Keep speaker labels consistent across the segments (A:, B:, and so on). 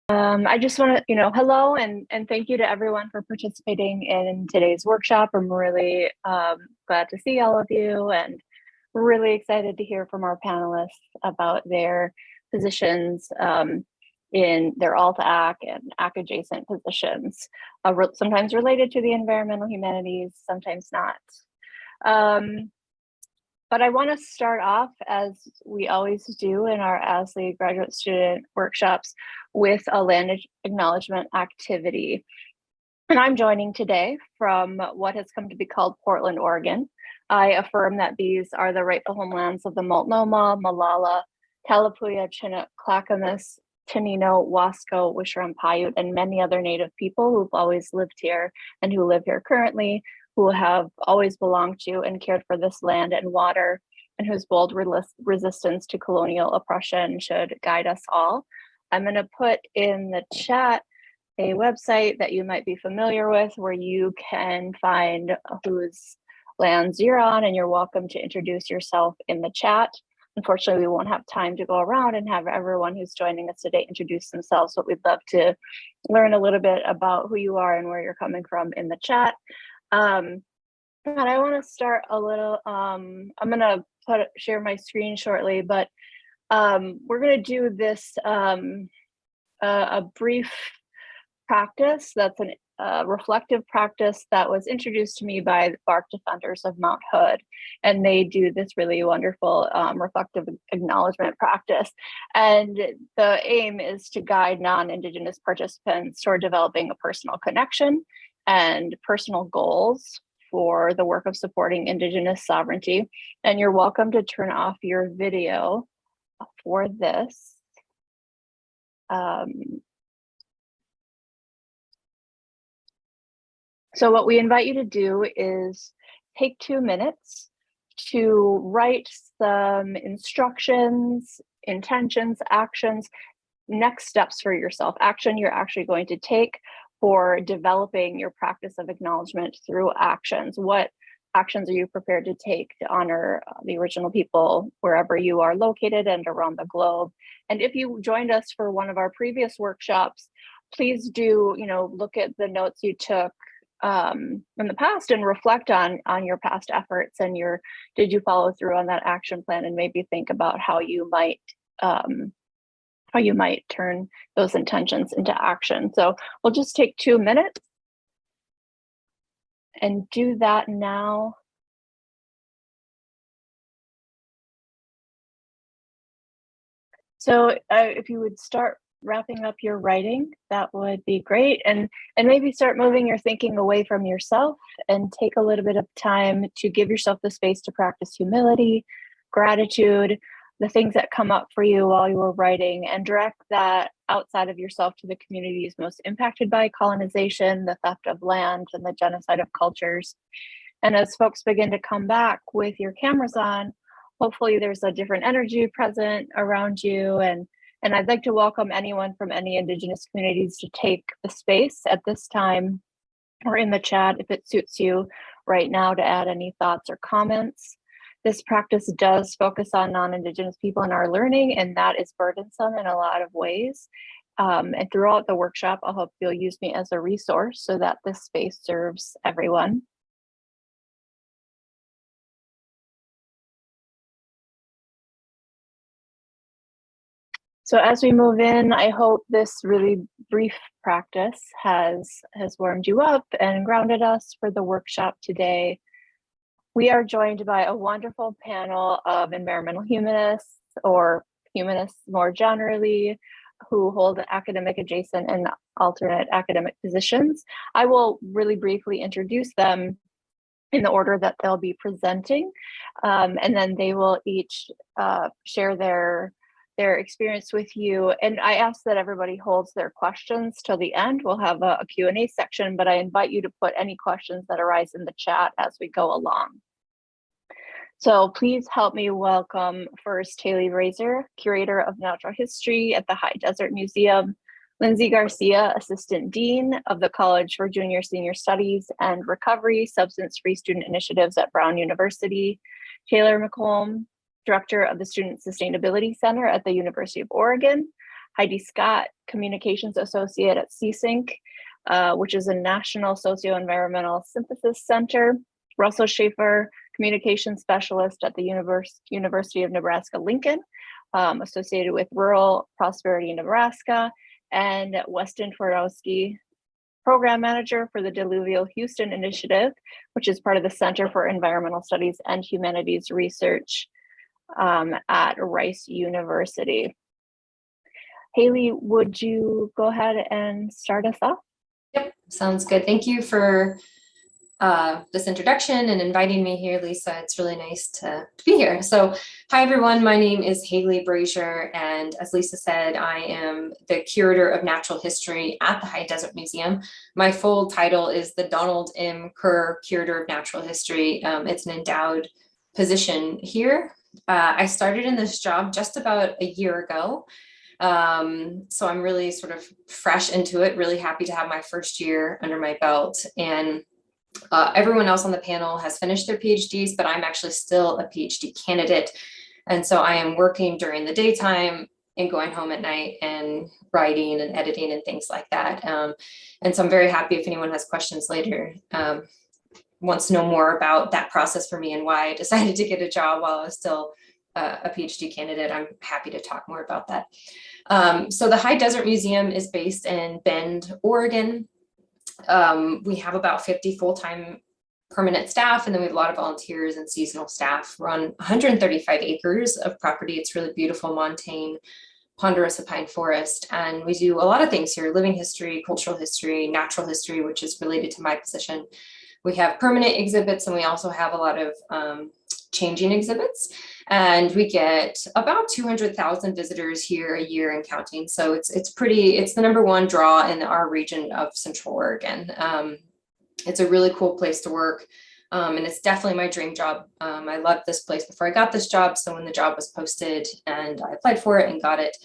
A: I just want to, hello and thank you to everyone for participating in today's workshop. I'm really glad to see all of you, and we're really excited to hear from our panelists about their positions in their alt-ac and AC adjacent positions, sometimes related to the environmental humanities, sometimes not. But I want to start off, as we always do in our ASLE graduate student workshops, with a land acknowledgement activity. And I'm joining today from what has come to be called Portland, Oregon. I affirm that these are the rightful homelands of the Multnomah, Molalla, Kalapuya, Chinook, Clackamas, Tenino, Wasco, Wishram, Paiute, and many other Native people who've always lived here and who live here currently, who have always belonged to and cared for this land and water, and whose bold resistance to colonial oppression should guide us all. I'm going to put in the chat a website that you might be familiar with, where you can find whose lands you're on, and you're welcome to introduce yourself in the chat. Unfortunately, we won't have time to go around and have everyone who's joining us today introduce themselves, but we'd love to learn a little bit about who you are and where you're coming from in the chat. And I want to start a little, I'm going to share my screen shortly, but we're going to do this, a brief practice that's a reflective practice that was introduced to me by the Bark Defenders of Mount Hood. And they do this really wonderful reflective acknowledgement practice. And the aim is to guide non-Indigenous participants toward developing a personal connection and personal goals for the work of supporting Indigenous sovereignty. And you're welcome to turn off your video for this. So what we invite you to do is take 2 minutes to write some instructions, intentions, actions, next steps for yourself, action you're actually going to take for developing your practice of acknowledgement through actions. What actions are you prepared to take to honor the original people wherever you are located and around the globe? And if you joined us for one of our previous workshops, please do, look at the notes you took in the past and reflect on your past efforts and did you follow through on that action plan, and maybe think about how you might turn those intentions into action. So we'll just take 2 minutes and do that now. So if you would start wrapping up your writing, that would be great. And maybe start moving your thinking away from yourself and take a little bit of time to give yourself the space to practice humility, gratitude, the things that come up for you while you were writing, and direct that outside of yourself to the communities most impacted by colonization, the theft of land, and the genocide of cultures. And as folks begin to come back with your cameras on, hopefully there's a different energy present around you. And I'd like to welcome anyone from any Indigenous communities to take the space at this time or in the chat if it suits you right now to add any thoughts or comments. This practice does focus on non-Indigenous people in our learning, and that is burdensome in a lot of ways. And throughout the workshop, I hope you'll use me as a resource so that this space serves everyone. So as we move in, I hope this really brief practice has warmed you up and grounded us for the workshop today. We are joined by a wonderful panel of environmental humanists, or humanists more generally, who hold academic adjacent and alternate academic positions. I will really briefly introduce them in the order that they'll be presenting, and then they will each share their experience with you. And I ask that everybody holds their questions till the end. We'll have a Q&A section, but I invite you to put any questions that arise in the chat as we go along. So please help me welcome first Haley Razor, Curator of Natural History at the High Desert Museum, Lindsay Garcia, Assistant Dean of the College for Junior Senior Studies and Recovery, Substance-Free Student Initiatives at Brown University, Taylor McComb, Director of the Student Sustainability Center at the University of Oregon, Heidi Scott, Communications Associate at CSync, which is a National Socio-Environmental Synthesis Center. Russell Schaefer, Communications Specialist at the University of Nebraska-Lincoln, associated with Rural Prosperity in Nebraska, and Weston Twardowski, Program Manager for the Diluvial Houston Initiative, which is part of the Center for Environmental Studies and Humanities Research at Rice University. Haley, would you go ahead and start us off?
B: Yep, sounds good. Thank you for this introduction and inviting me here, Lisa. It's really nice to be here. So hi, everyone. My name is Haley Brazier, and as Lisa said, I am the Curator of Natural History at the High Desert Museum. My full title is the Donald M. Kerr Curator of Natural History. It's an endowed position here. I started in this job just about a year ago. So I'm really sort of fresh into it, really happy to have my first year under my belt. And everyone else on the panel has finished their PhDs, but I'm actually still a PhD candidate. And so I am working during the daytime and going home at night and writing and editing and things like that. And so I'm very happy if anyone has questions later, wants to know more about that process for me and why I decided to get a job while I was still a PhD candidate. I'm happy to talk more about that. So the High Desert Museum is based in Bend, Oregon. We have about 50 full-time permanent staff, and then we have a lot of volunteers and seasonal staff. We're on 135 acres of property. It's really beautiful montane ponderosa pine forest, and we do a lot of things here: living history, cultural history, natural history, which is related to my position. We have permanent exhibits, and we also have a lot of changing exhibits, and we get about 200,000 visitors here a year and counting. So it's the #1 draw in our region of Central Oregon. It's a really cool place to work, and it's definitely my dream job. I loved this place before I got this job, so when the job was posted and I applied for it and got it,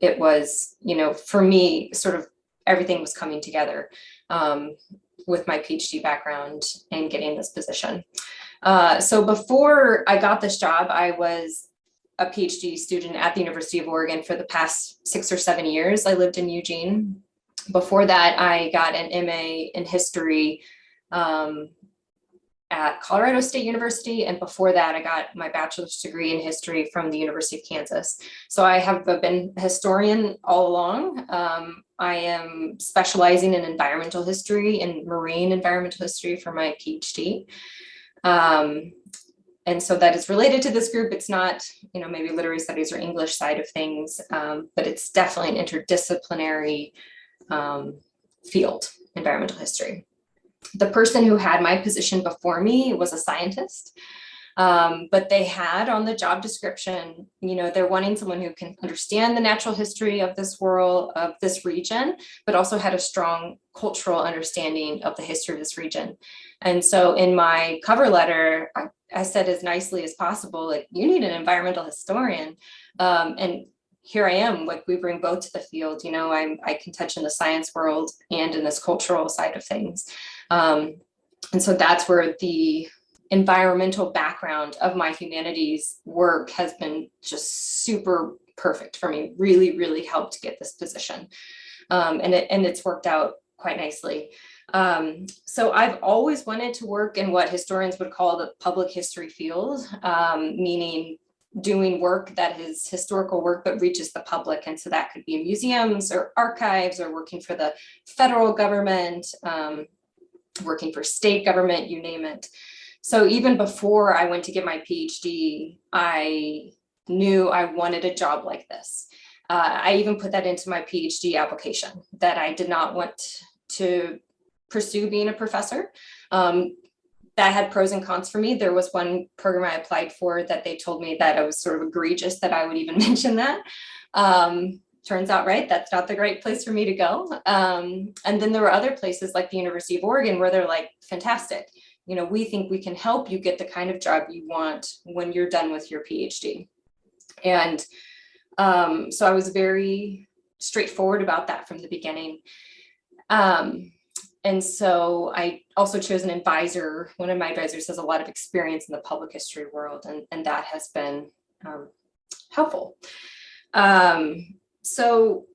B: it was, for me, sort of everything was coming together with my PhD background and getting this position. So before I got this job, I was a PhD student at the University of Oregon for the past 6 or 7 years. I lived in Eugene. Before that, I got an MA in history at Colorado State University. And before that, I got my bachelor's degree in history from the University of Kansas. So I have been a historian all along. I am specializing in environmental history and marine environmental history for my PhD. And so that is related to this group. It's not, maybe literary studies or English side of things, but it's definitely an interdisciplinary field, environmental history. The person who had my position before me was a scientist, but they had on the job description, they're wanting someone who can understand the natural history of this world, of this region, but also had a strong cultural understanding of the history of this region. And so in my cover letter, I said as nicely as possible, like, you need an environmental historian. And here I am, like, we bring both to the field. I can touch in the science world and in this cultural side of things. And so that's where the environmental background of my humanities work has been just super perfect for me, really, really helped get this position. And it's worked out quite nicely. So I've always wanted to work in what historians would call the public history field, meaning doing work that is historical work but reaches the public. And so that could be in museums or archives, or working for the federal government, working for state government, you name it. So even before I went to get my PhD, I knew I wanted a job like this. I even put that into my PhD application, that I did not want to pursue being a professor. That had pros and cons for me. There was one program I applied for that they told me that it was sort of egregious that I would even mention that. Turns out, right, that's not the right place for me to go. And then there were other places like the University of Oregon where they're like, fantastic. We think we can help you get the kind of job you want when you're done with your PhD. And so I was very straightforward about that from the beginning. And so I also chose an advisor. One of my advisors has a lot of experience in the public history world, and that has been helpful. So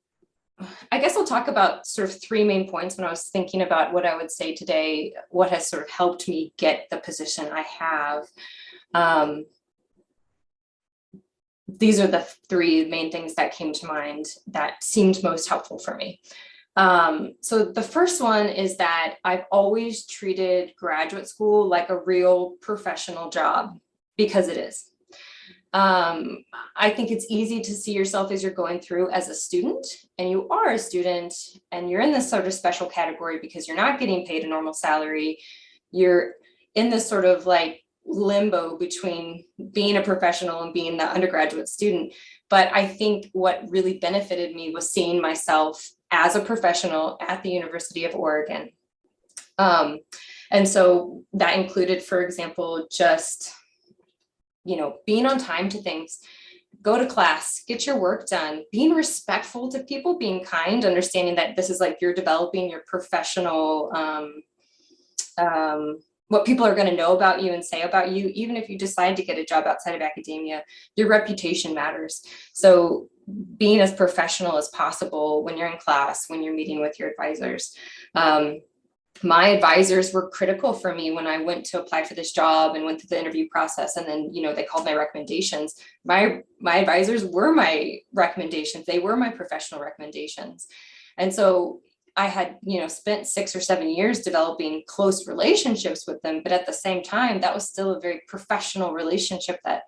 B: I guess I'll talk about sort of three main points when I was thinking about what I would say today, what has sort of helped me get the position I have. These are the three main things that came to mind that seemed most helpful for me. So the first one is that I've always treated graduate school like a real professional job, because it is. I think it's easy to see yourself as you're going through as a student, and you are a student, and you're in this sort of special category because you're not getting paid a normal salary. You're in this sort of like limbo between being a professional and being the undergraduate student. But I think what really benefited me was seeing myself as a professional at the University of Oregon. And so that included, for example, just being on time to things, go to class, get your work done, being respectful to people, being kind, understanding that this is like you're developing your professional, what people are going to know about you and say about you. Even if you decide to get a job outside of academia, your reputation matters. So being as professional as possible when you're in class, when you're meeting with your advisors. My advisors were critical for me when I went to apply for this job and went through the interview process. And then, they called my recommendations. My advisors were my recommendations. They were my professional recommendations. And so I had, spent 6 or 7 years developing close relationships with them. But at the same time, that was still a very professional relationship that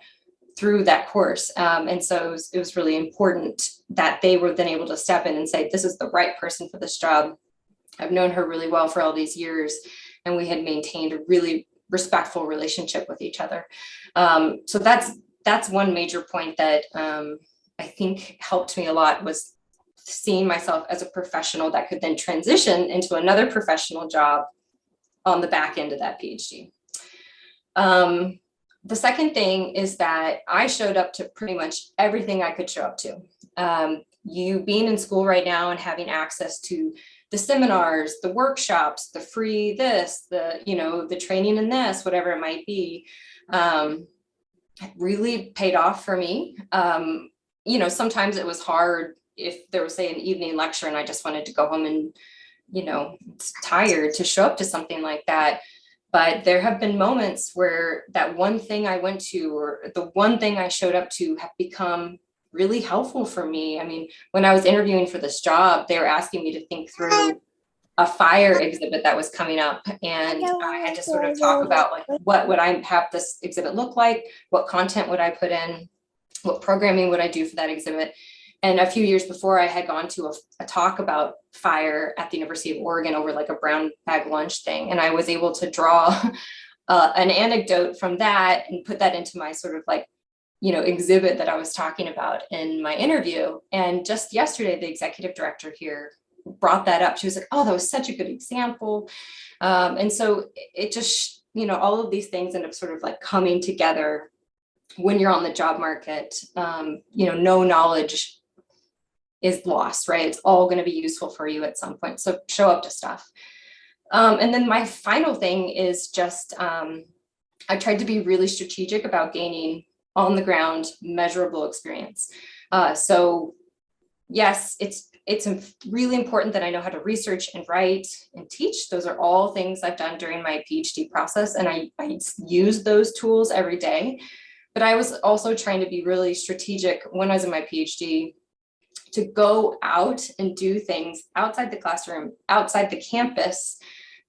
B: through that course. And so it was really important that they were then able to step in and say, this is the right person for this job. I've known her really well for all these years, and we had maintained a really respectful relationship with each other. So that's one major point that I think helped me a lot, was seeing myself as a professional that could then transition into another professional job on the back end of that PhD. The second thing is that I showed up to pretty much everything I could show up to. You being in school right now and having access to the seminars, the workshops, the free this, the training in this, whatever it might be, really paid off for me. Sometimes it was hard if there was, say, an evening lecture and I just wanted to go home and, tired to show up to something like that. But there have been moments where that one thing I went to, or the one thing I showed up to, have become really helpful for me. I mean, when I was interviewing for this job, they were asking me to think through a fire exhibit that was coming up. And I had to sort of talk about, like, what would I have this exhibit look like? What content would I put in? What programming would I do for that exhibit? And a few years before, I had gone to a talk about fire at the University of Oregon over like a brown bag lunch thing. And I was able to draw an anecdote from that and put that into my sort of like, exhibit that I was talking about in my interview. And just yesterday, the executive director here brought that up. She was like, oh, that was such a good example. And so it just, all of these things end up sort of like coming together when you're on the job market. No knowledge is lost, right? It's all going to be useful for you at some point. So show up to stuff. And then my final thing is just, I tried to be really strategic about gaining on the ground measurable experience. So yes, it's really important that I know how to research and write and teach. Those are all things I've done during my PhD process, and I use those tools every day. But I was also trying to be really strategic when I was in my PhD to go out and do things outside the classroom, outside the campus,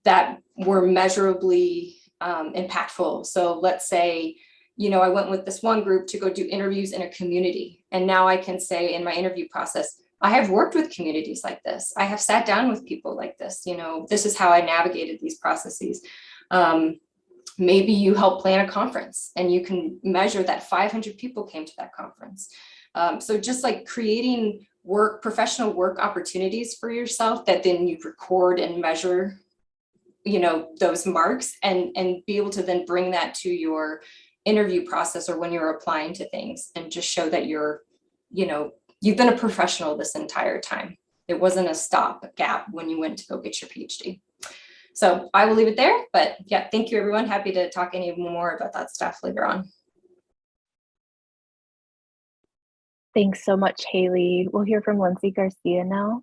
B: that were measurably impactful. So let's say, I went with this one group to go do interviews in a community. And now I can say in my interview process, I have worked with communities like this. I have sat down with people like this. This is how I navigated these processes. Maybe you help plan a conference and you can measure that 500 people came to that conference. So just like creating professional work opportunities for yourself that then you record and measure, those marks, and be able to then bring that to your interview process or when you're applying to things, and just show that you're, you've been a professional this entire time. It wasn't a stopgap when you went to go get your PhD. So I will leave it there, but yeah, thank you everyone. Happy to talk any more about that stuff later on.
A: Thanks so much, Haley. We'll hear from Lindsay Garcia now.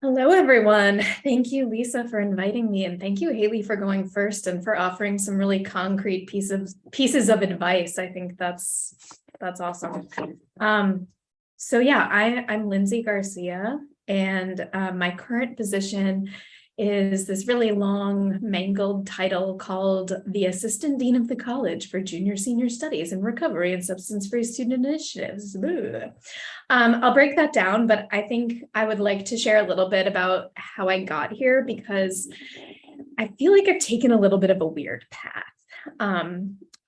C: Hello, everyone. Thank you, Lisa, for inviting me, and thank you, Haley, for going first and for offering some really concrete pieces of advice. I think that's awesome. So yeah, I'm Lindsay Garcia, and my current position is this really long, mangled title called the Assistant Dean of the College for Junior Senior Studies in Recovery and Substance-Free Student Initiatives. I'll break that down, but I think I would like to share a little bit about how I got here, because I feel like I've taken a little bit of a weird path.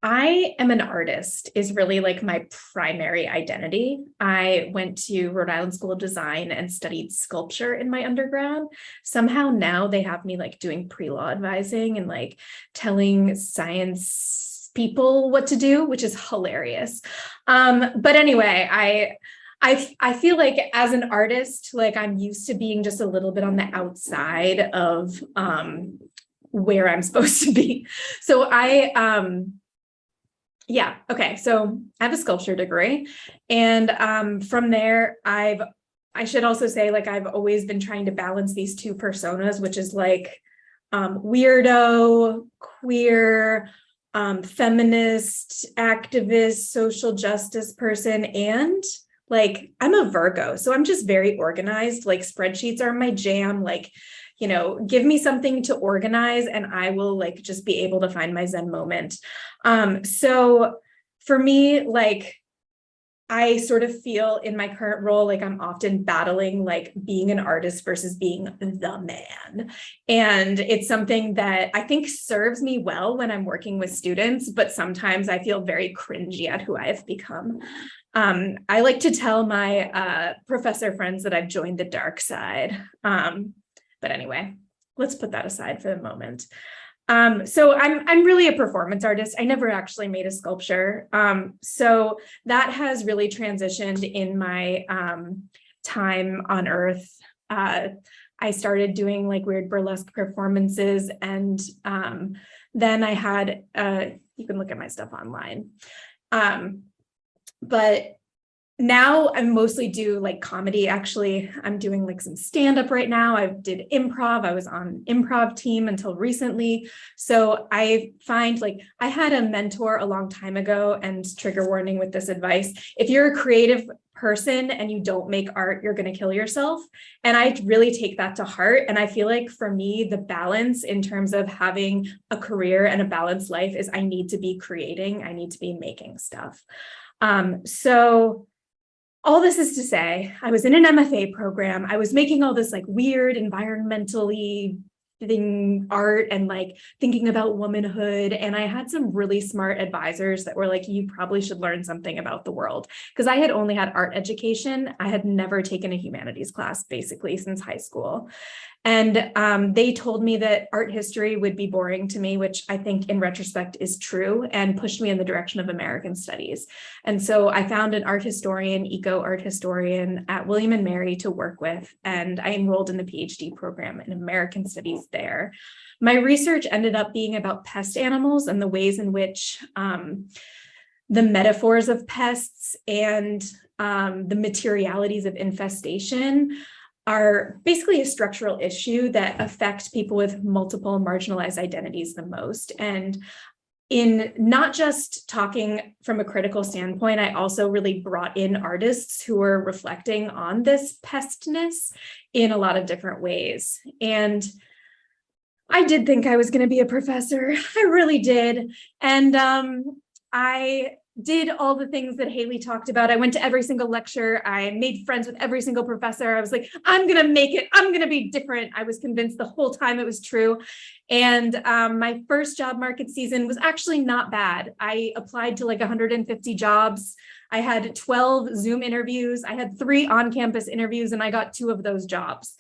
C: I am an artist is really like my primary identity. I went to Rhode Island School of Design and studied sculpture in my undergrad. Somehow now they have me like doing pre-law advising and like telling science people what to do, which is hilarious. But anyway, I feel like as an artist, like I'm used to being just a little bit on the outside of where I'm supposed to be. So so I have a sculpture degree, and from there, I should also say, like, I've always been trying to balance these two personas, which is like weirdo, queer, feminist, activist, social justice person, and like I'm a Virgo, so I'm just very organized. Like spreadsheets are my jam. Like, you know, give me something to organize and I will like just be able to find my Zen moment. So for me, like I sort of feel in my current role, like I'm often battling like being an artist versus being the man. And it's something that I think serves me well when I'm working with students, but sometimes I feel very cringy at who I have become. I like to tell my professor friends that I've joined the dark side. But anyway, let's put that aside for the moment. So I'm really a performance artist. I never actually made a sculpture. So that has really transitioned in my time on Earth. I started doing like weird burlesque performances, and then I had, you can look at my stuff online. But now I mostly do like comedy. Actually, I'm doing like some stand-up right now. I did improv. I was on improv team until recently. So I find like I had a mentor a long time ago, and trigger warning with this advice: if you're a creative person and you don't make art, you're going to kill yourself. And I really take that to heart. And I feel like for me, the balance in terms of having a career and a balanced life is I need to be creating. I need to be making stuff. So all this is to say, I was in an MFA program. I was making all this like weird environmentally art and like thinking about womanhood. And I had some really smart advisors that were like, you probably should learn something about the world. Because I had only had art education. I had never taken a humanities class basically since high school. And they told me that art history would be boring to me, which I think in retrospect is true, and pushed me in the direction of American studies. And so I found an art historian, eco art historian at William and Mary to work with, and I enrolled in the PhD program in American studies there. My research ended up being about pest animals and the ways in which the metaphors of pests and the materialities of infestation are basically a structural issue that affect people with multiple marginalized identities the most. And in not just talking from a critical standpoint, I also really brought in artists who were reflecting on this pestness in a lot of different ways. And I did think I was going to be a professor. I really did. And I did all the things that Haley talked about. I went to every single lecture. I made friends with every single professor. I was like, I'm going to make it. I'm going to be different. I was convinced the whole time it was true. And my first job market season was actually not bad. I applied to like 150 jobs. I had 12 Zoom interviews. I had 3 on-campus interviews, and I got 2 of those jobs.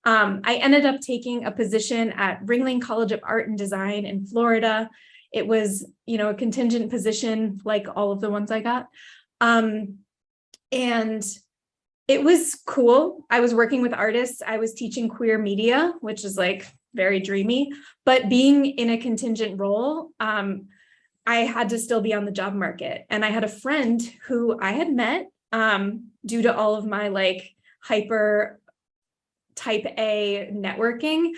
C: I ended up taking a position at Ringling College of Art and Design in Florida. It was, you know, a contingent position like all of the ones I got. And it was cool. I was working with artists. I was teaching queer media, which is like very dreamy, but being in a contingent role I had to still be on the job market. And I had a friend who I had met due to all of my like hyper type A networking,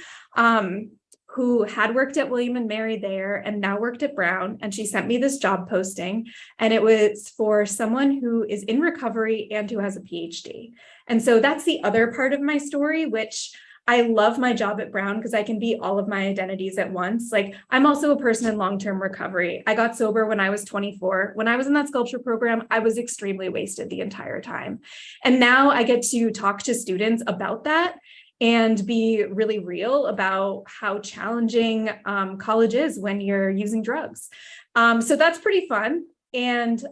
C: who had worked at William and Mary there and now worked at Brown. And she sent me this job posting, and it was for someone who is in recovery and who has a PhD. And so that's the other part of my story, which I love my job at Brown because I can be all of my identities at once. Like, I'm also a person in long-term recovery. I got sober when I was 24. When I was in that sculpture program, I was extremely wasted the entire time. And now I get to talk to students about that and be really real about how challenging college is when you're using drugs. So that's pretty fun. And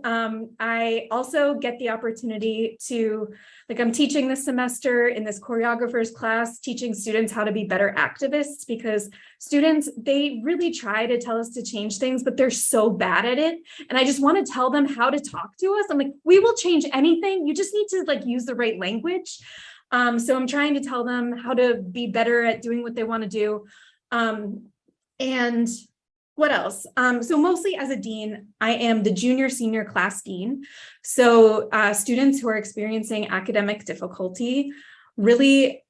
C: I also get the opportunity to, like, I'm teaching this semester in this choreographer's class, teaching students how to be better activists, because students, they really try to tell us to change things, but they're so bad at it. And I just want to tell them how to talk to us. I'm like, we will change anything. You just need to like use the right language. So I'm trying to tell them how to be better at doing what they want to do. And what else? So mostly as a dean, I am the junior senior class dean. So students who are experiencing academic difficulty really,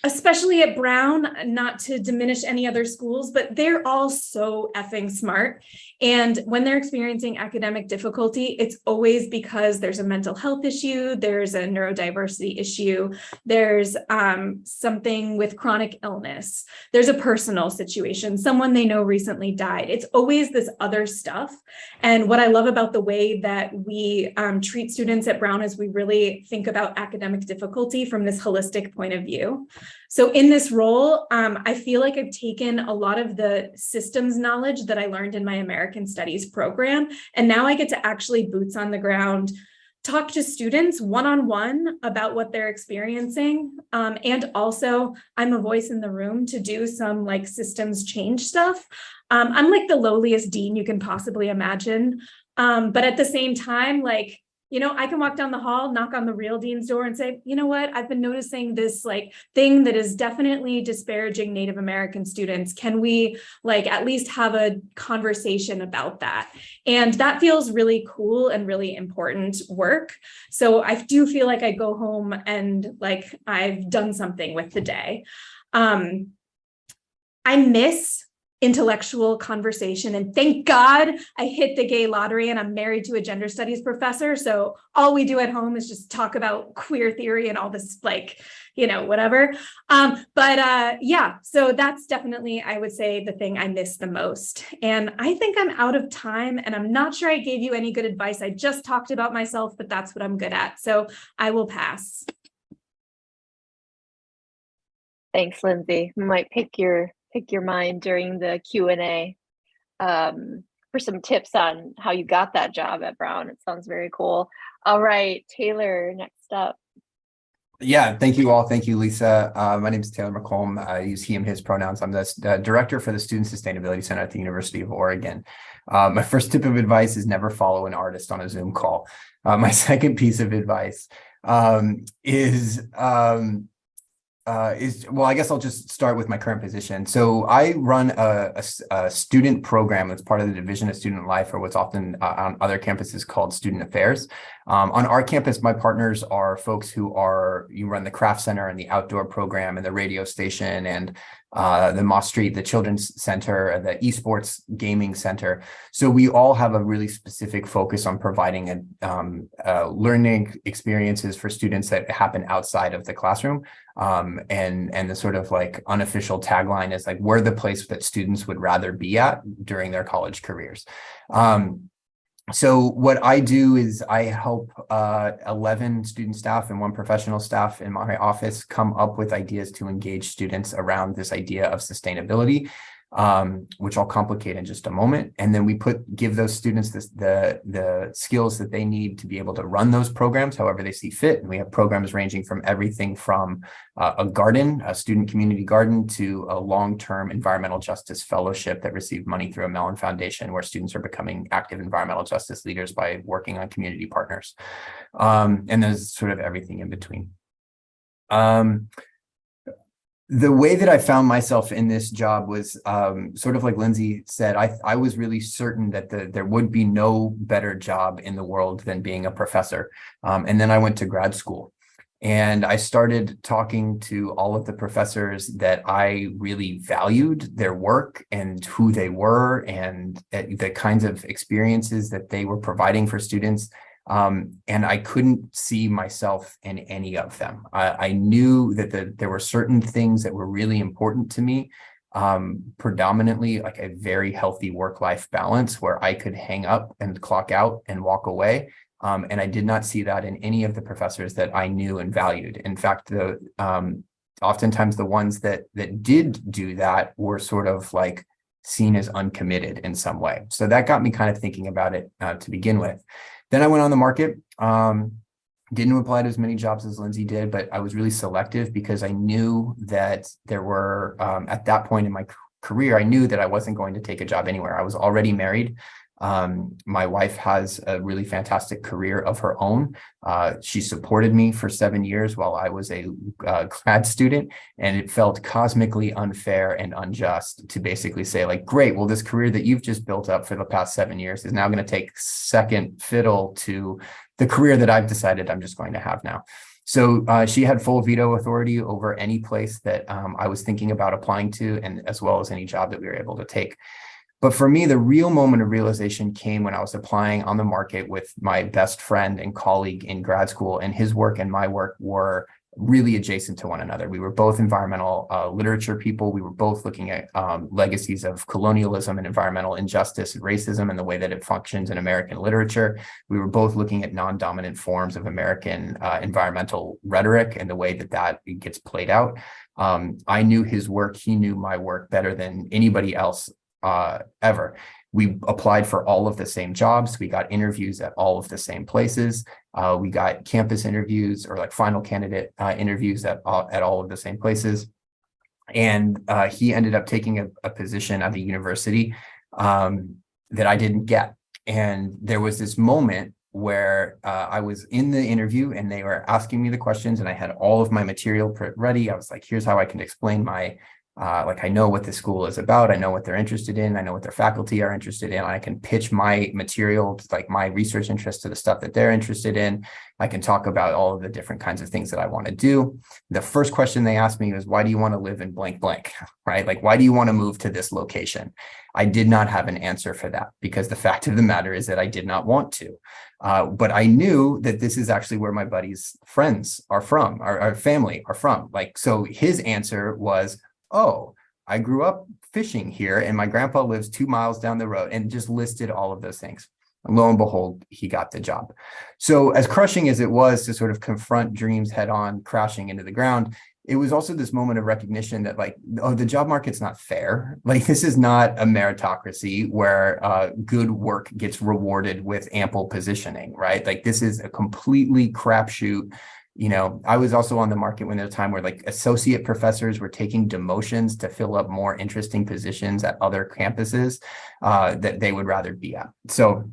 C: especially at Brown, not to diminish any other schools, but they're all so effing smart. And when they're experiencing academic difficulty, it's always because there's a mental health issue, there's a neurodiversity issue, there's something with chronic illness, there's a personal situation, someone they know recently died. It's always this other stuff. And what I love about the way that we treat students at Brown is we really think about academic difficulty from this holistic point of view. So in this role, I feel like I've taken a lot of the systems knowledge that I learned in my American Studies program, and now I get to actually boots on the ground, talk to students one-on-one about what they're experiencing. And also I'm a voice in the room to do some like systems change stuff. I'm like the lowliest dean you can possibly imagine. But at the same time, like, you know, I can walk down the hall, knock on the real dean's door and say, you know what, I've been noticing this like thing that is definitely disparaging Native American students. Can we like at least have a conversation about that? And that feels really cool and really important work. So I do feel like I go home and like I've done something with the day. I miss intellectual conversation, and thank God I hit the gay lottery and I'm married to a gender studies professor, so all we do at home is just talk about queer theory and all this like, you know, whatever. Yeah, so that's definitely, I would say, the thing I miss the most. And I think I'm out of time, and I'm not sure I gave you any good advice. I just talked about myself, but that's what I'm good at, so I will pass.
A: Thanks, Lindsay. We might pick your mind during the Q&A for some tips on how you got that job at Brown. It sounds very cool. All right, Taylor, next up.
D: Yeah, thank you all. Thank you, Lisa. My name is Taylor McComb. I use he and his pronouns. I'm the director for the Student Sustainability Center at the University of Oregon. My first tip of advice is never follow an artist on a Zoom call. My second piece of advice well, I guess I'll just start with my current position. So I run a student program that's part of the Division of Student Life, or what's often on other campuses called Student Affairs. On our campus, my partners are folks who you run the Craft Center and the outdoor program and the radio station and the Moss Street, the Children's Center, the Esports Gaming Center. So we all have a really specific focus on providing learning experiences for students that happen outside of the classroom. And the sort of like unofficial tagline is like, we're the place that students would rather be at during their college careers. So what I do is I help 11 student staff and 1 professional staff in my office come up with ideas to engage students around this idea of sustainability, which I'll complicate in just a moment. And then we give those students the skills that they need to be able to run those programs however they see fit. And we have programs ranging from everything from a student community garden, to a long-term environmental justice fellowship that received money through a Mellon Foundation, where students are becoming active environmental justice leaders by working on community partners. And there's sort of everything in between. The way that I found myself in this job was sort of like Lindsay said, I was really certain that there would be no better job in the world than being a professor. And then I went to grad school and I started talking to all of the professors that I really valued their work and who they were and the kinds of experiences that they were providing for students. And I couldn't see myself in any of them. I knew that there were certain things that were really important to me, predominantly like a very healthy work-life balance where I could hang up and clock out and walk away. And I did not see that in any of the professors that I knew and valued. In fact, oftentimes the ones that did do that were sort of like seen as uncommitted in some way. So that got me kind of thinking about it to begin with. Then I went on the market, didn't apply to as many jobs as Lindsay did, but I was really selective because I knew that there were, at that point in my career, I knew that I wasn't going to take a job anywhere. I was already married. My wife has a really fantastic career of her own. She supported me for 7 years while I was a grad student, and it felt cosmically unfair and unjust to basically say like, great, well, this career that you've just built up for the past 7 years is now going to take second fiddle to the career that I've decided I'm just going to have now. So she had full veto authority over any place that I was thinking about applying to, and as well as any job that we were able to take. But for me, the real moment of realization came when I was applying on the market with my best friend and colleague in grad school, and his work and my work were really adjacent to one another. We were both environmental literature people. We were both looking at legacies of colonialism and environmental injustice and racism and the way that it functions in American literature. We were both looking at non-dominant forms of American environmental rhetoric and the way that gets played out. I knew his work. He knew my work better than anybody else ever. We applied for all of the same jobs. We got interviews at all of the same places. We got campus interviews or like final candidate interviews at all of the same places. And he ended up taking a position at the university that I didn't get. And there was this moment where I was in the interview and they were asking me the questions and I had all of my material ready. I was like, here's how I can explain my I know what the school is about. I know what they're interested in. I know what their faculty are interested in. I can pitch my material, like my research interest to the stuff that they're interested in. I can talk about all of the different kinds of things that I want to do. The first question they asked me was, why do you want to live in blank blank, right? Like, why do you want to move to this location? I did not have an answer for that because the fact of the matter is that I did not want to. But I knew that this is actually where my buddy's friends are from, our family are from. Like, so his answer was, oh, I grew up fishing here and my grandpa lives 2 miles down the road, and just listed all of those things. And lo and behold, he got the job. So as crushing as it was to sort of confront dreams head on, crashing into the ground, it was also this moment of recognition that like, oh, the job market's not fair. Like, this is not a meritocracy where good work gets rewarded with ample positioning, right? Like, this is a completely crapshoot. You know, I was also on the market when there was a time where like associate professors were taking demotions to fill up more interesting positions at other campuses that they would rather be at. So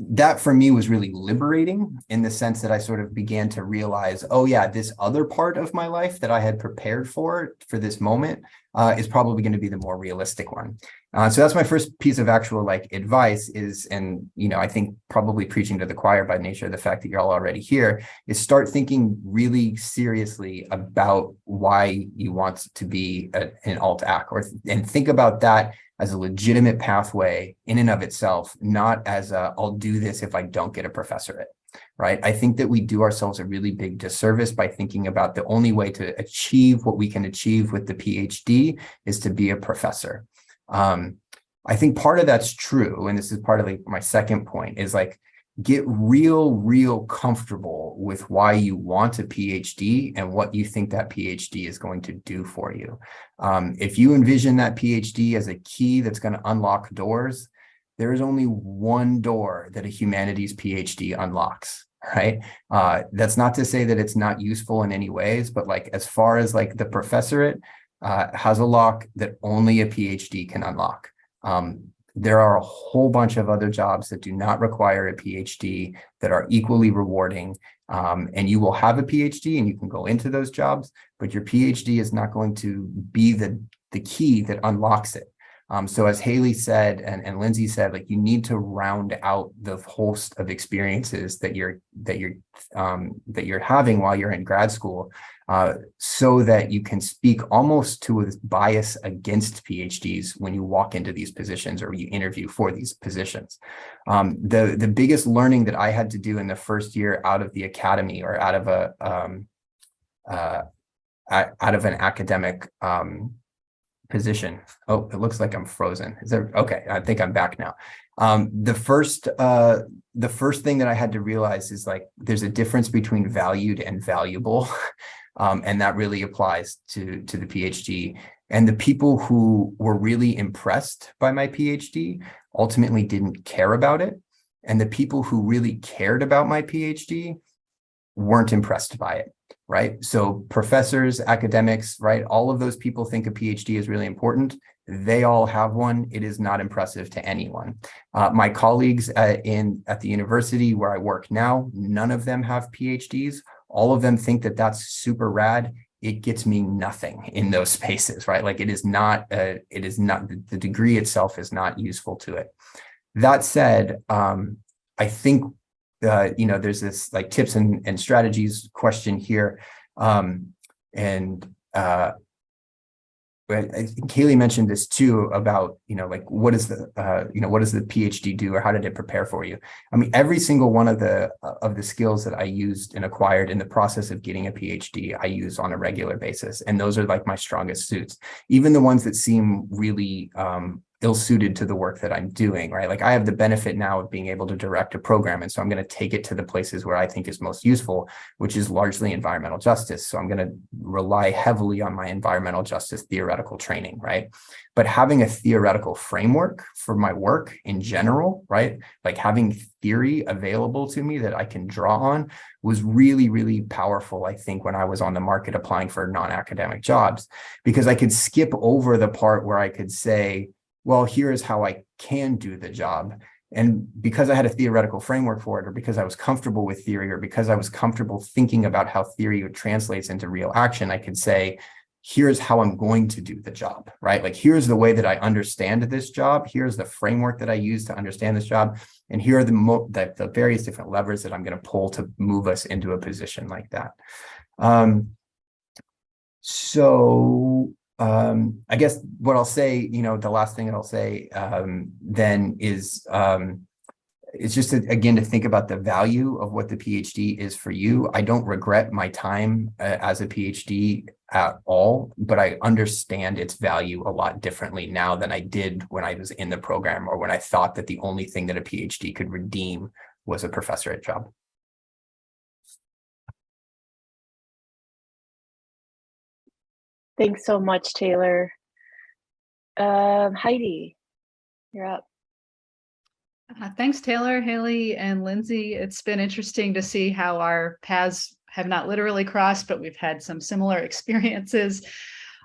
D: that for me was really liberating in the sense that I sort of began to realize, oh yeah, this other part of my life that I had prepared for this moment is probably going to be the more realistic one. So that's my first piece of actual like advice is, and you know, I think probably preaching to the choir by nature of the fact that you're all already here, is start thinking really seriously about why you want to be an alt-ac, and think about that as a legitimate pathway in and of itself, not as a, I'll do this if I don't get a professorate, right? I think that we do ourselves a really big disservice by thinking about the only way to achieve what we can achieve with the PhD is to be a professor. I think part of that's true, and this is part of like my second point, is like, get real comfortable with why you want a PhD and what you think that PhD is going to do for you. If you envision that PhD as a key that's going to unlock doors, there is only one door that a humanities PhD unlocks, right? That's not to say that it's not useful in any ways, but like as far as like the professorate has a lock that only a PhD can unlock. there are a whole bunch of other jobs that do not require a PhD that are equally rewarding. And you will have a PhD and you can go into those jobs, but your PhD is not going to be the key that unlocks it. So as Haley said, and Lindsay said, like, you need to round out the host of experiences that you're having while you're in grad school, so that you can speak almost to a bias against PhDs when you walk into these positions or you interview for these positions. The biggest learning that I had to do in the first year out of the academy, or out of an academic position. Oh, it looks like I'm frozen. Is there? Okay, I think I'm back now. The first thing that I had to realize is, like, there's a difference between valued and valuable, and that really applies to the PhD. And the people who were really impressed by my PhD ultimately didn't care about it, and the people who really cared about my PhD weren't impressed by it. Right? So professors, academics, right? All of those people think a PhD is really important. They all have one. It is not impressive to anyone. My colleagues at the university where I work now, none of them have PhDs. All of them think that that's super rad. It gets me nothing in those spaces, right? Like, the degree itself is not useful to it. That said, I think there's this, like, tips and strategies question here. I think Kaylee mentioned this too about, like, what does the PhD do, or how did it prepare for you? I mean, every single one of the skills that I used and acquired in the process of getting a PhD, I use on a regular basis. And those are, like, my strongest suits, even the ones that seem really ill-suited to the work that I'm doing, right? Like, I have the benefit now of being able to direct a program. And so I'm going to take it to the places where I think is most useful, which is largely environmental justice. So I'm going to rely heavily on my environmental justice theoretical training, right? But having a theoretical framework for my work in general, right? Like, having theory available to me that I can draw on was really, really powerful, I think, when I was on the market applying for non-academic jobs, because I could skip over the part where I could say, well, here's how I can do the job. And because I had a theoretical framework for it, or because I was comfortable with theory, or because I was comfortable thinking about how theory translates into real action, I could say, here's how I'm going to do the job, right? Like, here's the way that I understand this job. Here's the framework that I use to understand this job. And here are the various different levers that I'm going to pull to move us into a position like that. I guess what I'll say, the last thing that I'll say then is just again to think about the value of what the PhD is for you. I don't regret my time as a PhD at all, but I understand its value a lot differently now than I did when I was in the program, or when I thought that the only thing that a PhD could redeem was a professorate job.
A: Thanks so much, Taylor. Heidi, you're up.
E: Thanks, Taylor, Haley, and Lindsay. It's been interesting to see how our paths have not literally crossed, but we've had some similar experiences.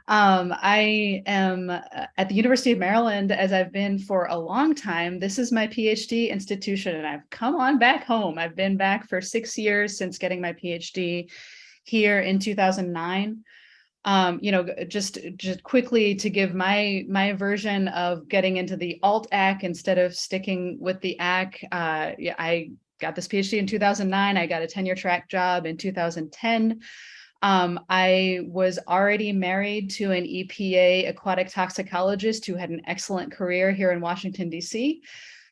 E: I am at the University of Maryland, as I've been for a long time. This is my PhD institution, and I've come on back home. I've been back for 6 years since getting my PhD here in 2009. Just quickly to give my version of getting into the alt AC instead of sticking with the AC. I got this PhD in 2009. I got a tenure track job in 2010. I was already married to an EPA aquatic toxicologist who had an excellent career here in Washington, D.C.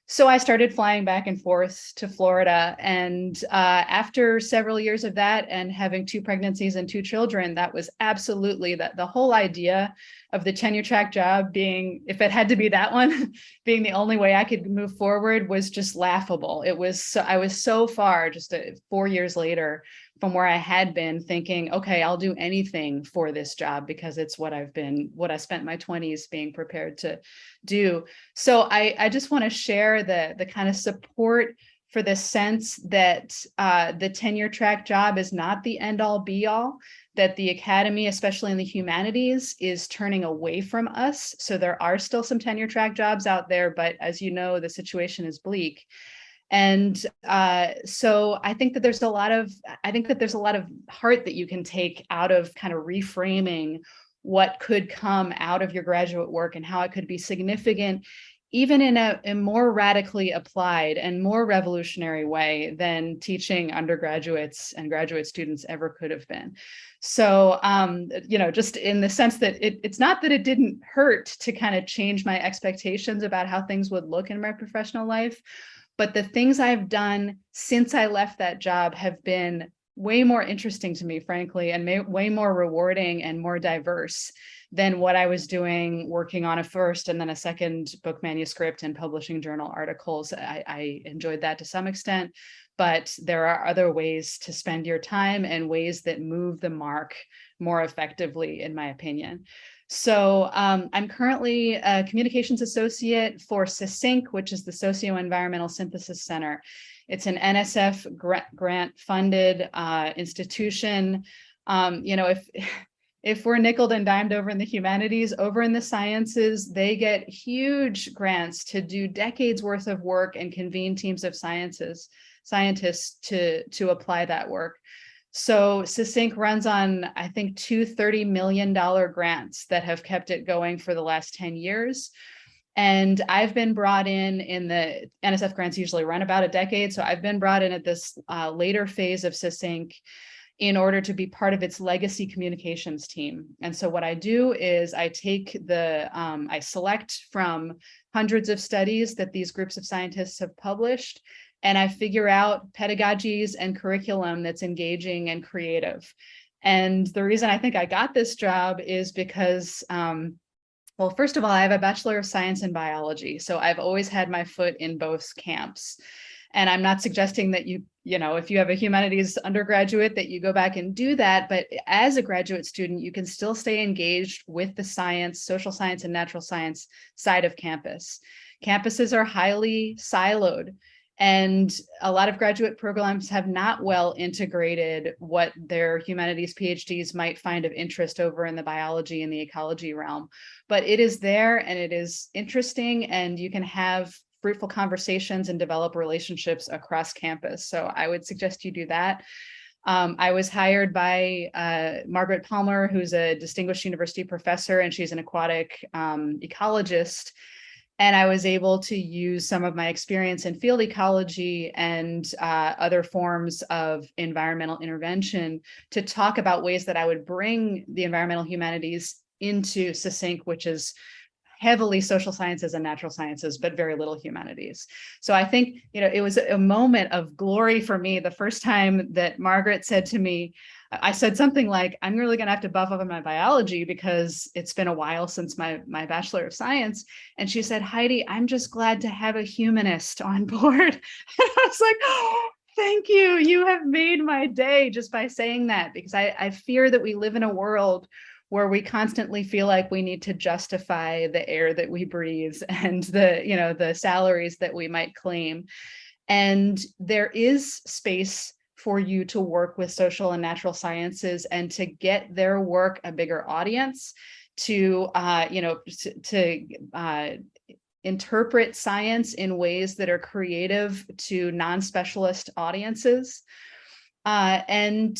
E: So I started flying back and forth to Florida. And after several years of that, and having 2 pregnancies and 2 children, that was absolutely the whole idea of the tenure track job being, if it had to be that one, being the only way I could move forward, was just laughable. I was so far, just 4 years later, from where I had been, thinking, okay, I'll do anything for this job because it's what I spent my 20s being prepared to do. So I just want to share the kind of support for the sense that the tenure track job is not the end all be all, that the academy, especially in the humanities, is turning away from us. So there are still some tenure track jobs out there, but as you know, the situation is bleak. And so I think that there's a lot of heart that you can take out of kind of reframing what could come out of your graduate work and how it could be significant, even in a more radically applied and more revolutionary way than teaching undergraduates and graduate students ever could have been. So, just in the sense that it's not that it didn't hurt to kind of change my expectations about how things would look in my professional life, but the things I've done since I left that job have been way more interesting to me, frankly, and way more rewarding and more diverse than what I was doing working on a first and then a second book manuscript and publishing journal articles. I enjoyed that to some extent, but there are other ways to spend your time and ways that move the mark more effectively, in my opinion. So I'm currently a communications associate for SYSYNC, which is the Socio-Environmental Synthesis Center. It's an NSF grant funded institution. If we're nickeled and dimed over in the humanities, over in the sciences, they get huge grants to do decades worth of work and convene teams of scientists to apply that work. So SYSYNC runs on, I think, two $30 million grants that have kept it going for the last 10 years. And I've been brought in the NSF grants usually run about a decade. So I've been brought in at this later phase of SYSYNC in order to be part of its legacy communications team. And so what I do is I take I select from hundreds of studies that these groups of scientists have published, and I figure out pedagogies and curriculum that's engaging and creative. And the reason I think I got this job is because, well, first of all, I have a Bachelor of Science in Biology. So I've always had my foot in both camps. And I'm not suggesting that if you have a humanities undergraduate, that you go back and do that. But as a graduate student, you can still stay engaged with the science, social science, and natural science side of campus. Campuses are highly siloed. And a lot of graduate programs have not well integrated what their humanities PhDs might find of interest over in the biology and the ecology realm. But it is there and it is interesting, and you can have fruitful conversations and develop relationships across campus. So I would suggest you do that. I was hired by Margaret Palmer, who's a distinguished university professor, and she's an aquatic ecologist. And I was able to use some of my experience in field ecology and other forms of environmental intervention to talk about ways that I would bring the environmental humanities into SYSYNC, which is heavily social sciences and natural sciences, but very little humanities. So I think, it was a moment of glory for me the first time that Margaret said to me, I said something like, I'm really going to have to buff up on my biology because it's been a while since my Bachelor of Science. And she said, Heidi, I'm just glad to have a humanist on board. And I was like, oh, thank you. You have made my day just by saying that, because I fear that we live in a world where we constantly feel like we need to justify the air that we breathe and the salaries that we might claim. And there is space for you to work with social and natural sciences and to get their work a bigger audience, to interpret science in ways that are creative to non-specialist audiences. And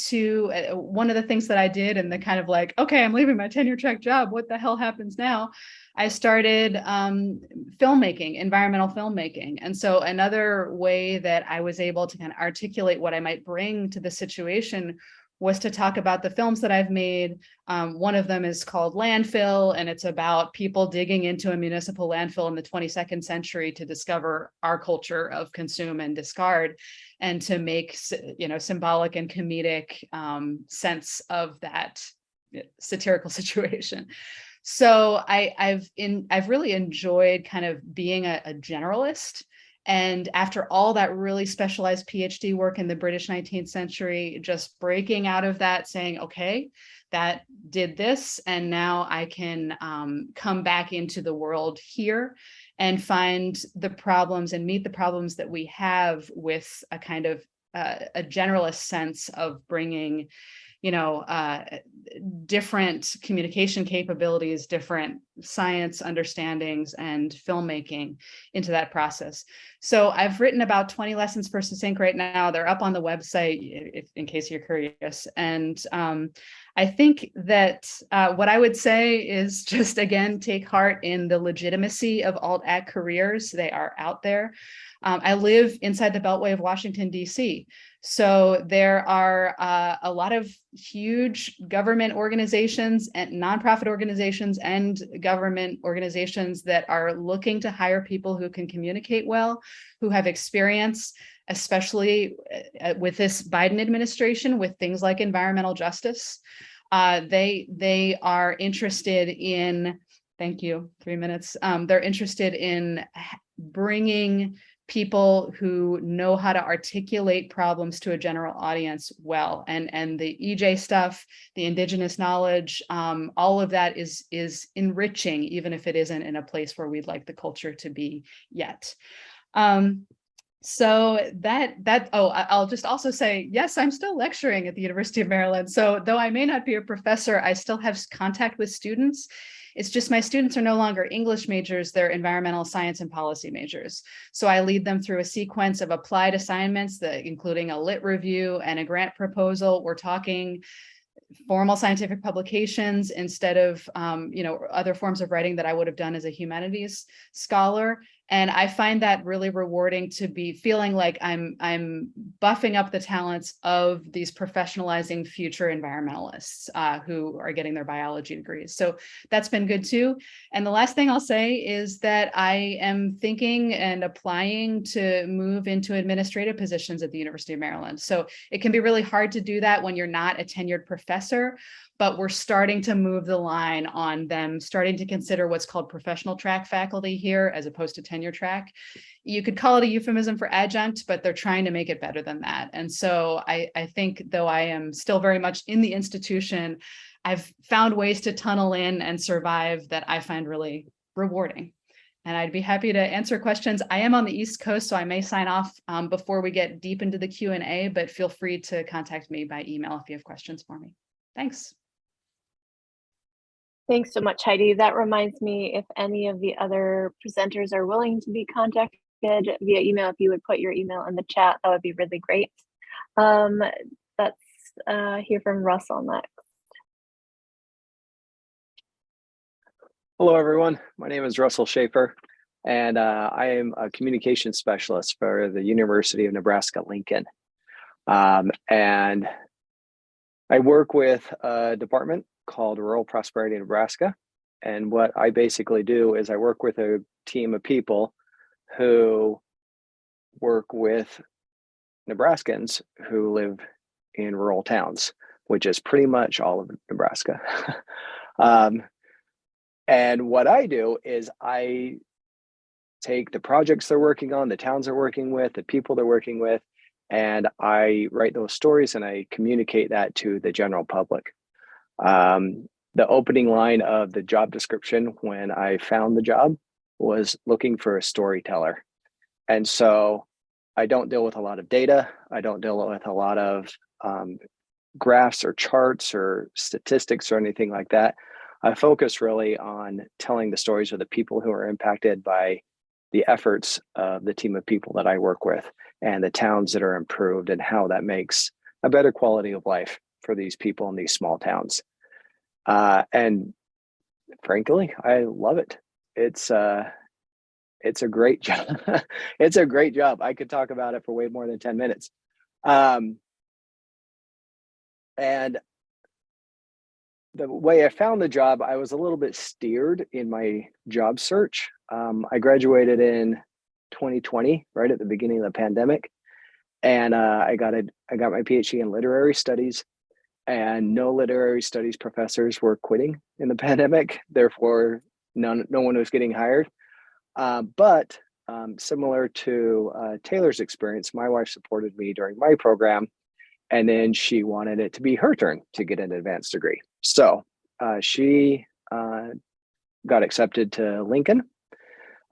E: one of the things that I did, and the kind of like, okay, I'm leaving my tenure track job, what the hell happens now? I started filmmaking, environmental filmmaking. And so another way that I was able to kind of articulate what I might bring to the situation was to talk about the films that I've made. One of them is called Landfill, and it's about people digging into a municipal landfill in the 22nd century to discover our culture of consume and discard, and to make symbolic and comedic sense of that satirical situation. So I've really enjoyed kind of being a generalist. And after all that really specialized PhD work in the British 19th century, just breaking out of that, saying, okay, that did this, and now I can come back into the world here and find the problems and meet the problems that we have with a kind of a generalist sense of bringing, different communication capabilities, different science understandings, and filmmaking into that process. So I've written about 20 lessons for Succinct right now. They're up on the website in case you're curious. And I think that what I would say is just, again, take heart in the legitimacy of alt-ag careers. They are out there. I live inside the Beltway of Washington, D.C. So there are a lot of huge government organizations and nonprofit organizations and government organizations that are looking to hire people who can communicate well, who have experience, especially with this Biden administration, with things like environmental justice. They are interested in, thank you, 3 minutes. They're interested in bringing people who know how to articulate problems to a general audience well, and the EJ stuff, the indigenous knowledge, all of that is enriching, even if it isn't in a place where we'd like the culture to be yet. So I'll just also say, yes, I'm still lecturing at the University of Maryland. So though I may not be a professor, I still have contact with students. It's just my students are no longer English majors, they're environmental science and policy majors. So I lead them through a sequence of applied assignments, including a lit review and a grant proposal. We're talking formal scientific publications instead of other forms of writing that I would have done as a humanities scholar. And I find that really rewarding to be feeling like I'm buffing up the talents of these professionalizing future environmentalists who are getting their biology degrees. So that's been good too. And the last thing I'll say is that I am thinking and applying to move into administrative positions at the University of Maryland. So it can be really hard to do that when you're not a tenured professor, but we're starting to move the line on them starting to consider what's called professional track faculty here as opposed to tenure track. You could call it a euphemism for adjunct, but they're trying to make it better than that. And so I think, though I am still very much in the institution, I've found ways to tunnel in and survive that I find really rewarding. And I'd be happy to answer questions. I am on the East Coast, so I may sign off before we get deep into the Q&A, but feel free to contact me by email if you have questions for me. Thanks.
A: Thanks so much, Heidi. That reminds me, if any of the other presenters are willing to be contacted via email, if you would put your email in the chat, that would be really great. Let's hear from Russell next.
F: Hello, everyone. My name is Russell Schaefer, and I am a communications specialist for the University of Nebraska-Lincoln. And I work with a department called Rural Prosperity Nebraska. And what I basically do is I work with a team of people who work with Nebraskans who live in rural towns, which is pretty much all of Nebraska. And what I do is I take the projects they're working on, the towns they're working with, the people they're working with, and I write those stories and I communicate that to the general public. The opening line of the job description when I found the job was looking for a storyteller. And so I don't deal with a lot of data. I don't deal with a lot of graphs or charts or statistics or anything like that. I focus really on telling the stories of the people who are impacted by the efforts of the team of people that I work with and the towns that are improved and how that makes a better quality of life for these people in these small towns. And frankly, I love it. It's a great job. It's a great job. I could talk about it for way more than 10 minutes. And the way I found the job, I was a little bit steered in my job search. I graduated in 2020, right at the beginning of the pandemic. And I got my PhD in literary studies, and no literary studies professors were quitting in the pandemic. Therefore, no one was getting hired. But similar to Taylor's experience, my wife supported me during my program, and then she wanted it to be her turn to get an advanced degree. So she got accepted to Lincoln.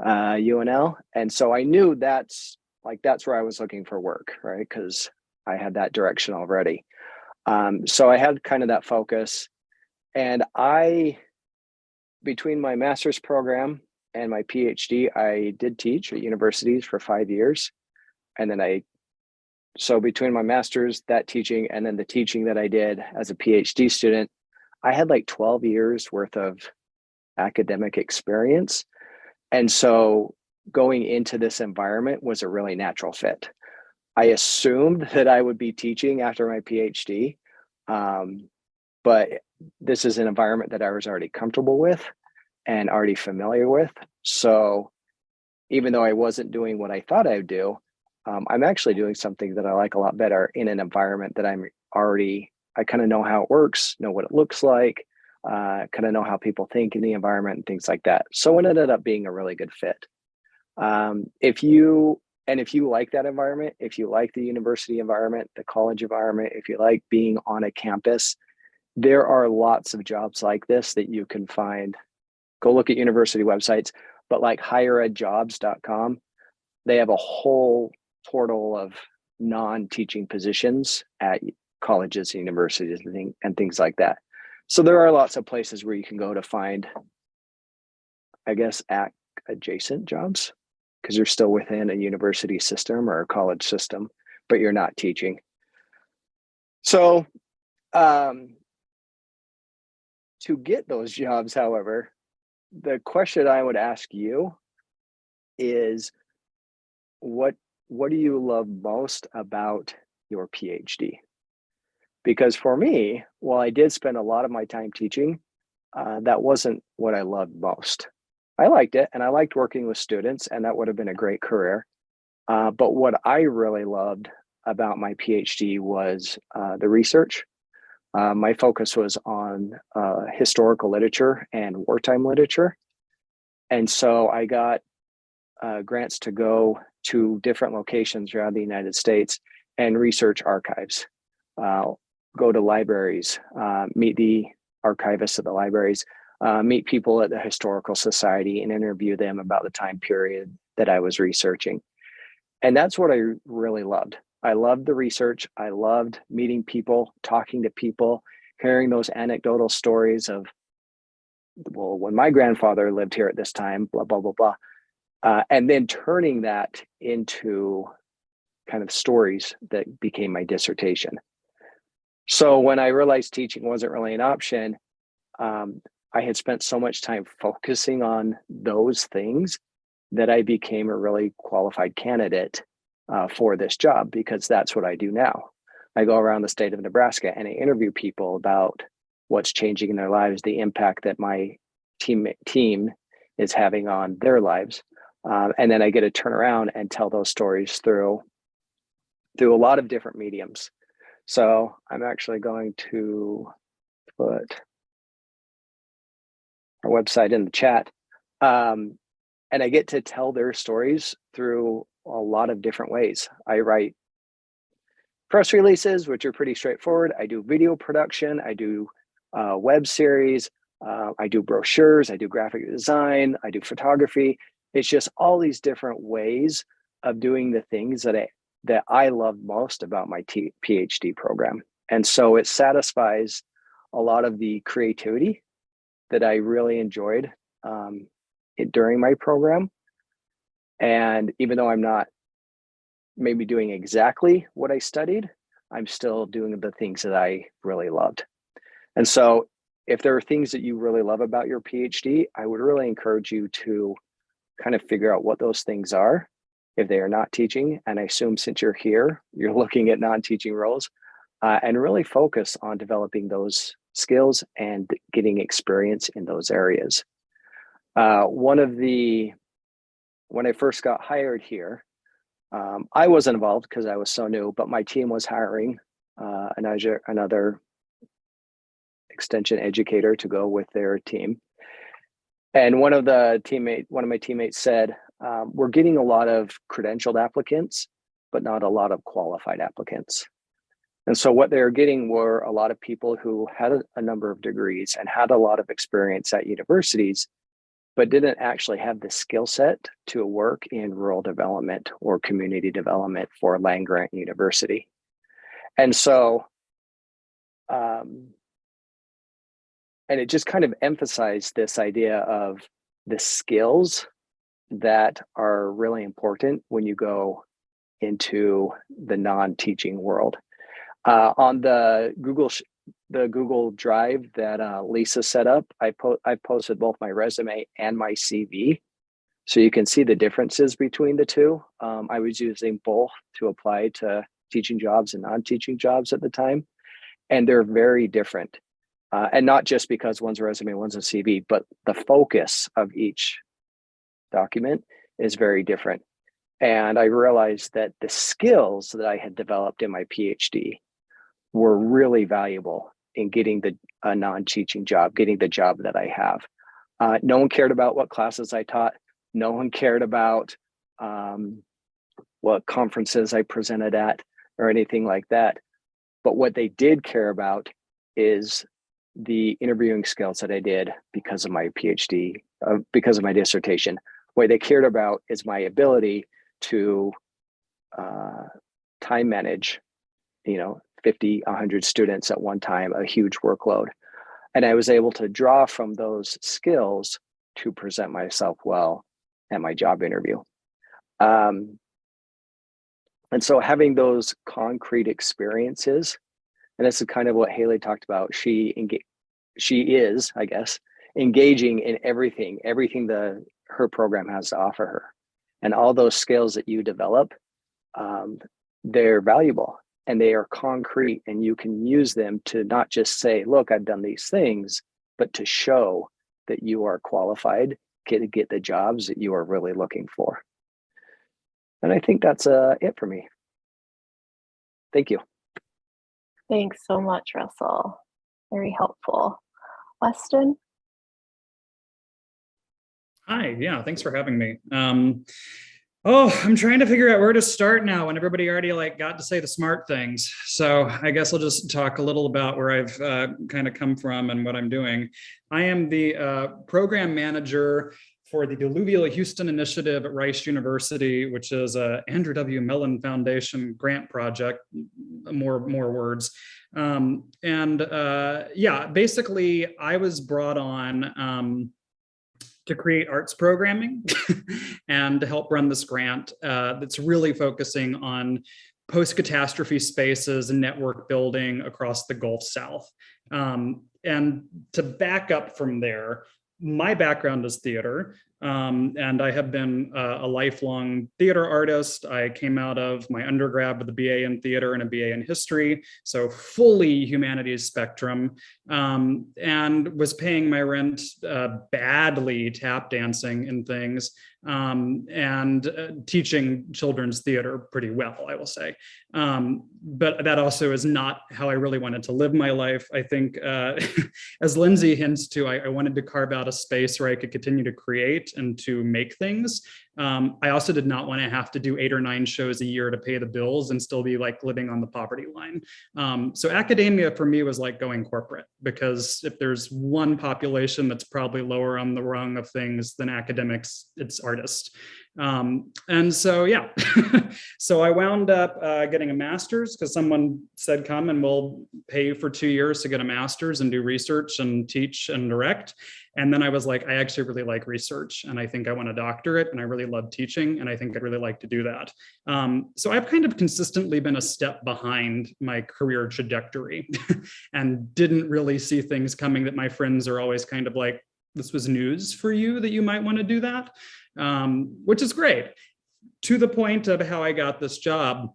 F: UNL. And so I knew that's where I was looking for work, right? Because I had that direction already. So I had kind of that focus. And between my master's program and my PhD, I did teach at universities for 5 years. And then so between my master's, that teaching, and then the teaching that I did as a PhD student, I had like 12 years worth of academic experience. And so going into this environment was a really natural fit. I assumed that I would be teaching after my PhD, but this is an environment that I was already comfortable with and already familiar with. So even though I wasn't doing what I thought I would do, I'm actually doing something that I like a lot better in an environment that I kind of know how it works, know what it looks like, kind of know how people think in the environment and things like that. So it ended up being a really good fit. If you like that environment, if you like the university environment, the college environment, if you like being on a campus, there are lots of jobs like this that you can find. Go look at university websites, but like higheredjobs.com, they have a whole portal of non-teaching positions at colleges and universities and things like that. So there are lots of places where you can go to find, I guess, adjacent jobs, because you're still within a university system or a college system, but you're not teaching. So to get those jobs, however, the question I would ask you is, what do you love most about your PhD? Because for me, while I did spend a lot of my time teaching, that wasn't what I loved most. I liked it, and I liked working with students, and that would have been a great career. But what I really loved about my PhD was the research. My focus was on historical literature and wartime literature. And so I got grants to go to different locations around the United States and research archives, go to libraries, meet the archivists at the libraries, meet people at the Historical Society and interview them about the time period that I was researching. And that's what I really loved. I loved the research. I loved meeting people, talking to people, hearing those anecdotal stories of, well, when my grandfather lived here at this time, blah, blah, blah, blah. And then turning that into kind of stories that became my dissertation. So when I realized teaching wasn't really an option, I had spent so much time focusing on those things that I became a really qualified candidate for this job, because that's what I do now. I go around the state of Nebraska and I interview people about what's changing in their lives, the impact that my team is having on their lives. And then I get to turn around and tell those stories through a lot of different mediums. So I'm actually going to put our website in the chat. And I get to tell their stories through a lot of different ways. I write press releases, which are pretty straightforward. I do video production. I do web series. I do brochures. I do graphic design. I do photography. It's just all these different ways of doing the things that I love most about my PhD program. And so it satisfies a lot of the creativity that I really enjoyed during my program. And even though I'm not maybe doing exactly what I studied, I'm still doing the things that I really loved. And so if there are things that you really love about your PhD, I would really encourage you to kind of figure out what those things are if they are not teaching. And I assume since you're here, you're looking at non-teaching roles, and really focus on developing those skills and getting experience in those areas. When I first got hired here, I wasn't involved because I was so new, but my team was hiring another extension educator to go with their team. And one of my teammates said, we're getting a lot of credentialed applicants, but not a lot of qualified applicants. And so what they were getting were a lot of people who had a number of degrees and had a lot of experience at universities, but didn't actually have the skill set to work in rural development or community development for land-grant university. And so, and it just kind of emphasized this idea of the skills that are really important when you go into the non-teaching world. On the Google Drive that Lisa set up, I posted both my resume and my CV, so you can see the differences between the two. I was using both to apply to teaching jobs and non-teaching jobs at the time, and they're very different. And not just because one's a resume, one's a CV, but the focus of each document is very different. And I realized that the skills that I had developed in my PhD were really valuable in getting a non-teaching job, getting the job that I have. No one cared about what classes I taught. No one cared about what conferences I presented at or anything like that. But what they did care about is the interviewing skills that I did because of my PhD, because of my dissertation. What they cared about is my ability to time manage, 50, 100 students at one time, a huge workload. And I was able to draw from those skills to present myself well at my job interview. And so having those concrete experiences, and this is kind of what Haley talked about, she is, I guess, engaging in everything her program has to offer her. And all those skills that you develop, they're valuable and they are concrete, and you can use them to not just say, look, I've done these things, but to show that you are qualified to get the jobs that you are really looking for. And I think that's it for me. Thank you.
A: Thanks so much, Russell. Very helpful. Weston?
G: Hi, yeah, thanks for having me. I'm trying to figure out where to start now when everybody already got to say the smart things. So I guess I'll just talk a little about where I've kind of come from and what I'm doing. I am the program manager for the Alluvial Houston Initiative at Rice University, which is a Andrew W. Mellon Foundation grant project, more words. Basically I was brought on to create arts programming and to help run this grant that's really focusing on post-catastrophe spaces and network building across the Gulf South. And to back up from there, my background is theater, and I have been a lifelong theater artist. I came out of my undergrad with a BA in theater and a BA in history, so fully humanities spectrum, and was paying my rent badly tap dancing and things, and teaching children's theater pretty well, I will say. But that also is not how I really wanted to live my life. I think, as Lindsay hints to, I wanted to carve out a space where I could continue to create and to make things. I also did not want to have to do 8 or 9 shows a year to pay the bills and still be living on the poverty line. So academia for me was like going corporate, because if there's one population that's probably lower on the rung of things than academics, it's artists. And so, yeah, so I wound up getting a master's because someone said, come and we'll pay you for 2 years to get a master's and do research and teach and direct. And then I was like, I actually really like research, and I think I want a doctorate, and I really love teaching, and I think I'd really like to do that. So I've kind of consistently been a step behind my career trajectory and didn't really see things coming that my friends are always kind of like, this was news for you that you might want to do that, which is great. To the point of how I got this job,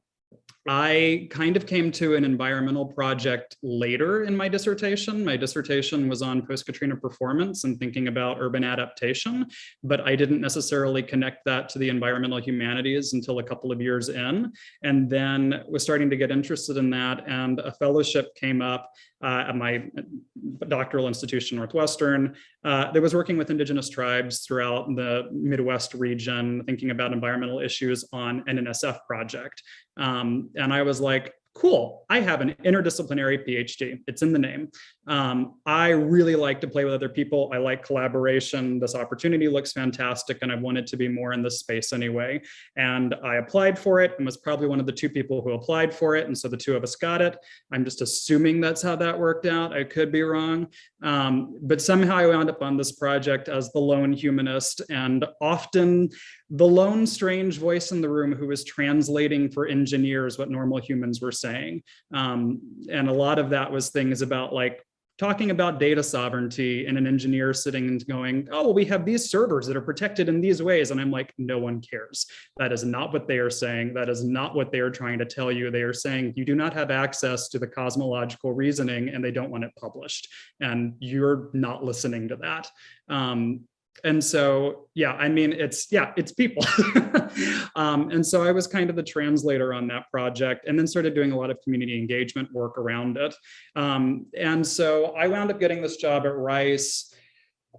G: I kind of came to an environmental project later in my dissertation. My dissertation was on post-Katrina performance and thinking about urban adaptation, but I didn't necessarily connect that to the environmental humanities until a couple of years in, and then was starting to get interested in that, and a fellowship came up at my doctoral institution, Northwestern, that was working with Indigenous tribes throughout the Midwest region, thinking about environmental issues on an NSF project. And I was like, cool, I have an interdisciplinary PhD. It's in the name. I really like to play with other people. I like collaboration. This opportunity looks fantastic, and I wanted to be more in this space anyway. And I applied for it and was probably one of the 2 people who applied for it. And so the 2 of us got it. I'm just assuming that's how that worked out. I could be wrong. But somehow I wound up on this project as the lone humanist, and often the lone strange voice in the room who was translating for engineers what normal humans were saying. And a lot of that was things about like talking about data sovereignty, and an engineer sitting and going, oh, well, we have these servers that are protected in these ways. And I'm like, no one cares. That is not what they are saying. That is not what they are trying to tell you. They are saying you do not have access to the cosmological reasoning, and they don't want it published. And you're not listening to that. And so, yeah, I mean, it's people. And so I was kind of the translator on that project, and then started doing a lot of community engagement work around it. And so I wound up getting this job at Rice,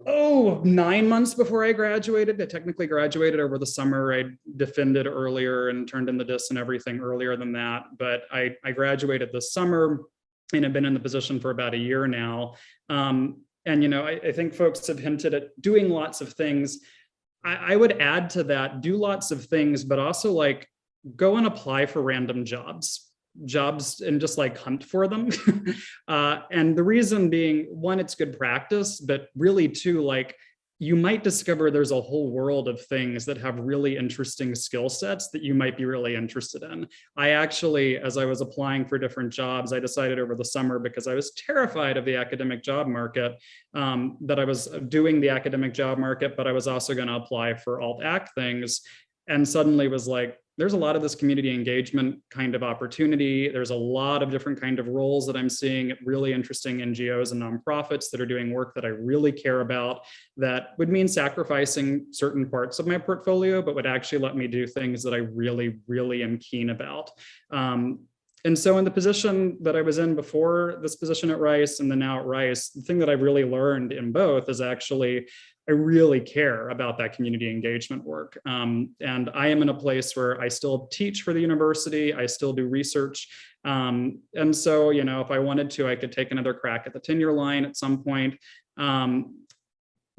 G: 9 months before I graduated. I technically graduated over the summer. I defended earlier and turned in the DIS and everything earlier than that. But I graduated this summer and have been in the position for about a year now. And, you know, I think folks have hinted at doing lots of things. I would add to that, do lots of things, but also like go and apply for random jobs and just like hunt for them. And the reason being, 1, it's good practice, but really 2, like you might discover there's a whole world of things that have really interesting skill sets that you might be really interested in. I actually, as I was applying for different jobs, I decided over the summer, because I was terrified of the academic job market, that I was doing the academic job market, but I was also going to apply for alt-ac things. And suddenly was like, there's a lot of this community engagement kind of opportunity. There's a lot of different kind of roles that I'm seeing at really interesting NGOs and nonprofits that are doing work that I really care about, that would mean sacrificing certain parts of my portfolio, but would actually let me do things that I really, really am keen about. And so in the position that I was in before this position at Rice and then now at Rice, the thing that I've really learned in both is actually I really care about that community engagement work. And I am in a place where I still teach for the university, I still do research. And so, you know, if I wanted to, I could take another crack at the tenure line at some point.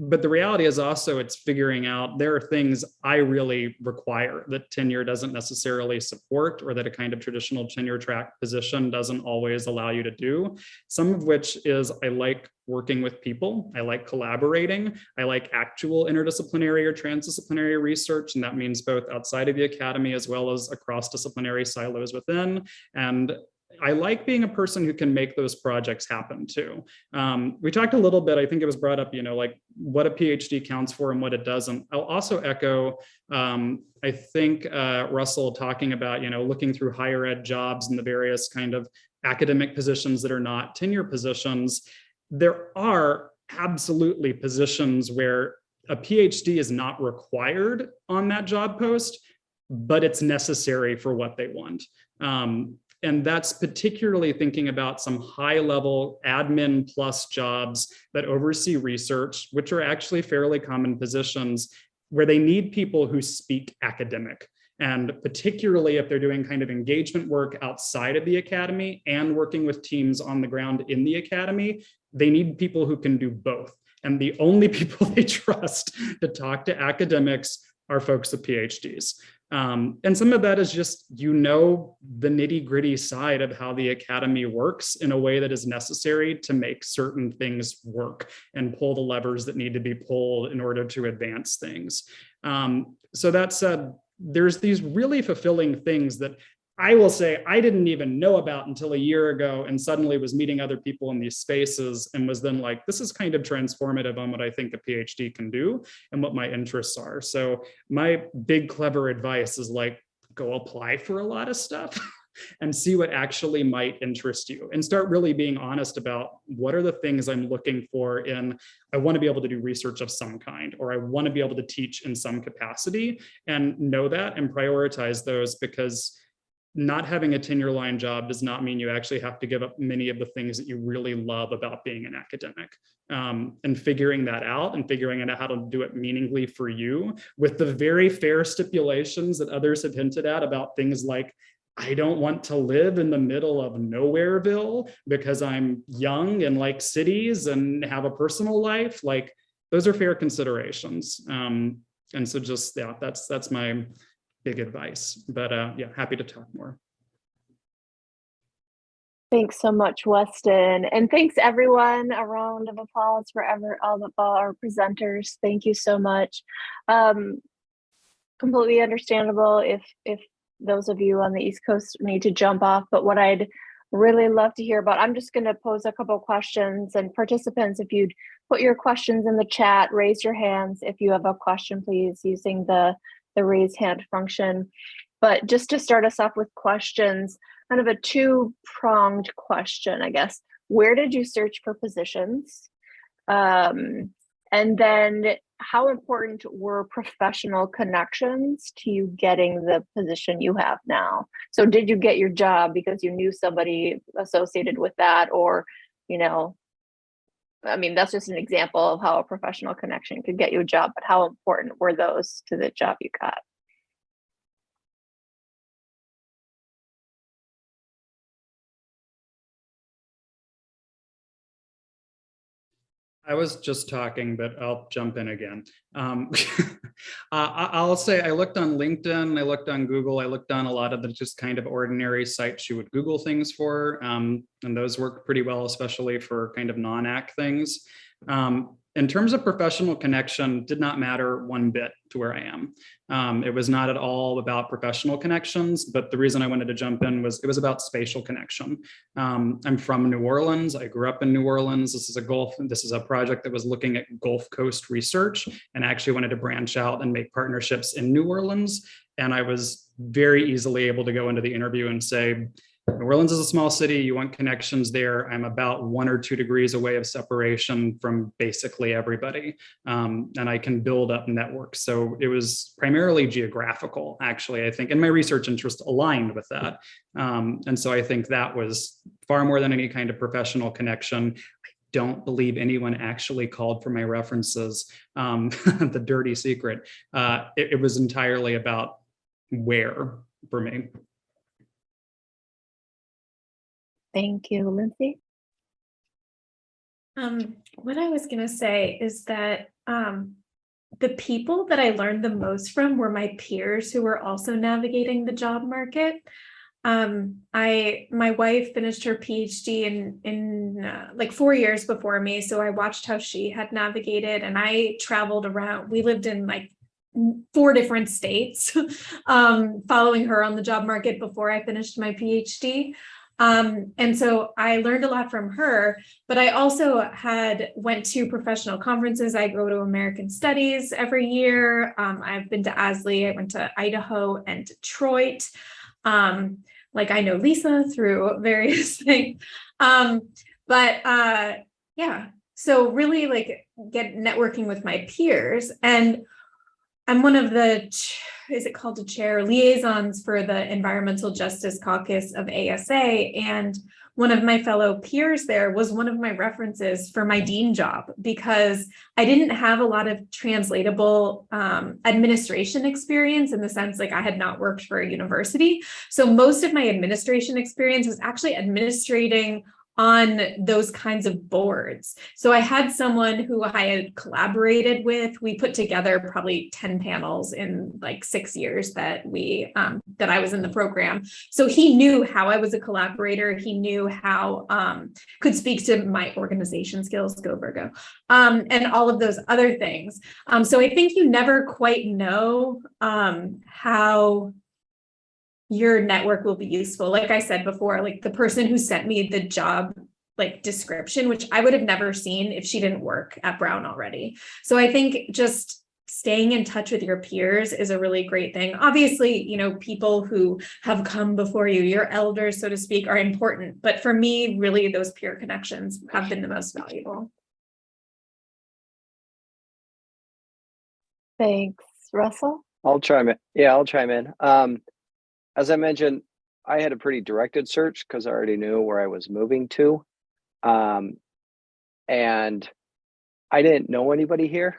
G: But the reality is also it's figuring out there are things I really require that tenure doesn't necessarily support, or that a kind of traditional tenure track position doesn't always allow you to do. Some of which is I like working with people. I like collaborating. I like actual interdisciplinary or transdisciplinary research. And that means both outside of the academy as well as across disciplinary silos within. And I like being a person who can make those projects happen too. We talked a little bit, I think it was brought up, you know, like what a PhD counts for and what it doesn't. I'll also echo, I think Russell talking about, you know, looking through higher ed jobs and the various kind of academic positions that are not tenure positions. There are absolutely positions where a PhD is not required on that job post, but it's necessary for what they want. And that's particularly thinking about some high-level admin plus jobs that oversee research, which are actually fairly common positions where they need people who speak academic. And particularly if they're doing kind of engagement work outside of the academy and working with teams on the ground in the academy, they need people who can do both. And the only people they trust to talk to academics are folks with PhDs. And some of that is just, you know, the nitty gritty side of how the academy works in a way that is necessary to make certain things work and pull the levers that need to be pulled in order to advance things. So that said, there's these really fulfilling things that I will say I didn't even know about until a year ago, and suddenly was meeting other people in these spaces and was then like, this is kind of transformative on what I think a PhD can do and what my interests are. So my big clever advice is like, go apply for a lot of stuff and see what actually might interest you, and start really being honest about what are the things I'm looking for in, I want to be able to do research of some kind, or I want to be able to teach in some capacity, and know that and prioritize those, because not having a tenure line job does not mean you actually have to give up many of the things that you really love about being an academic. And figuring that out and figuring out how to do it meaningfully for you, with the very fair stipulations that others have hinted at about things like, I don't want to live in the middle of Nowhereville because I'm young and like cities and have a personal life. Like, those are fair considerations. And so just, yeah, that's my big advice. But yeah, happy to talk more.
A: Thanks so much, Weston. And thanks everyone. A round of applause for all of our presenters. Thank you so much. Completely understandable if those of you on the East Coast need to jump off, but what I'd really love to hear about, I'm just going to pose a couple questions, and participants, if you'd put your questions in the chat, raise your hands if you have a question, please, using the raise hand function. But just to start us off with questions, kind of a two-pronged question, I guess. Where did you search for positions? And then how important were professional connections to you getting the position you have now? So did you get your job because you knew somebody associated with that? Or, you know, I mean, that's just an example of how a professional connection could get you a job, but how important were those to the job you got?
G: I was just talking, but I'll jump in again. I'll say I looked on LinkedIn, I looked on Google, I looked on a lot of the just kind of ordinary sites you would Google things for, and those worked pretty well, especially for kind of non-AC things. In terms of professional connection, did not matter one bit to where I am. It was not at all about professional connections, but the reason I wanted to jump in was it was about spatial connection. I'm from New Orleans. I grew up in New Orleans. This is a project that was looking at Gulf Coast research and actually wanted to branch out and make partnerships in New Orleans. And I was very easily able to go into the interview and say, New Orleans is a small city. You want connections there. I'm about 1 or 2 degrees away of separation from basically everybody. And I can build up networks. So it was primarily geographical, actually, I think, and my research interest aligned with that. And so I think that was far more than any kind of professional connection. I don't believe anyone actually called for my references. The dirty secret. It was entirely about where for me.
A: Thank you, Lindsay.
C: What I was going to say is that the people that I learned the most from were my peers who were also navigating the job market. My wife finished her PhD in like 4 years before me, so I watched how she had navigated, and I traveled around. We lived in like 4 different states, following her on the job market before I finished my PhD. And so I learned a lot from her, but I also went to professional conferences. I go to American Studies every year. I've been to ASLE. I went to Idaho and Detroit. Like I know Lisa through various things. Yeah, so really like get networking with my peers. And I'm one of the, is it called a chair, liaisons for the Environmental Justice Caucus of ASA. And one of my fellow peers there was one of my references for my dean job, because I didn't have a lot of translatable administration experience, in the sense like I had not worked for a university. So most of my administration experience was actually administrating on those kinds of boards. So I had someone who I had collaborated with. We put together probably 10 panels in like 6 years that that I was in the program. So he knew how I was a collaborator. He knew how could speak to my organization skills, go Virgo, and all of those other things. So I think you never quite know how your network will be useful. Like I said before, like the person who sent me the job like description, which I would have never seen if she didn't work at Brown already. So I think just staying in touch with your peers is a really great thing. Obviously, you know, people who have come before you, your elders, so to speak, are important. But for me, really, those peer connections have been the most valuable.
A: Thanks, Russell.
F: I'll chime in. Yeah, I'll chime in. As I mentioned, I had a pretty directed search because I already knew where I was moving to. And I didn't know anybody here.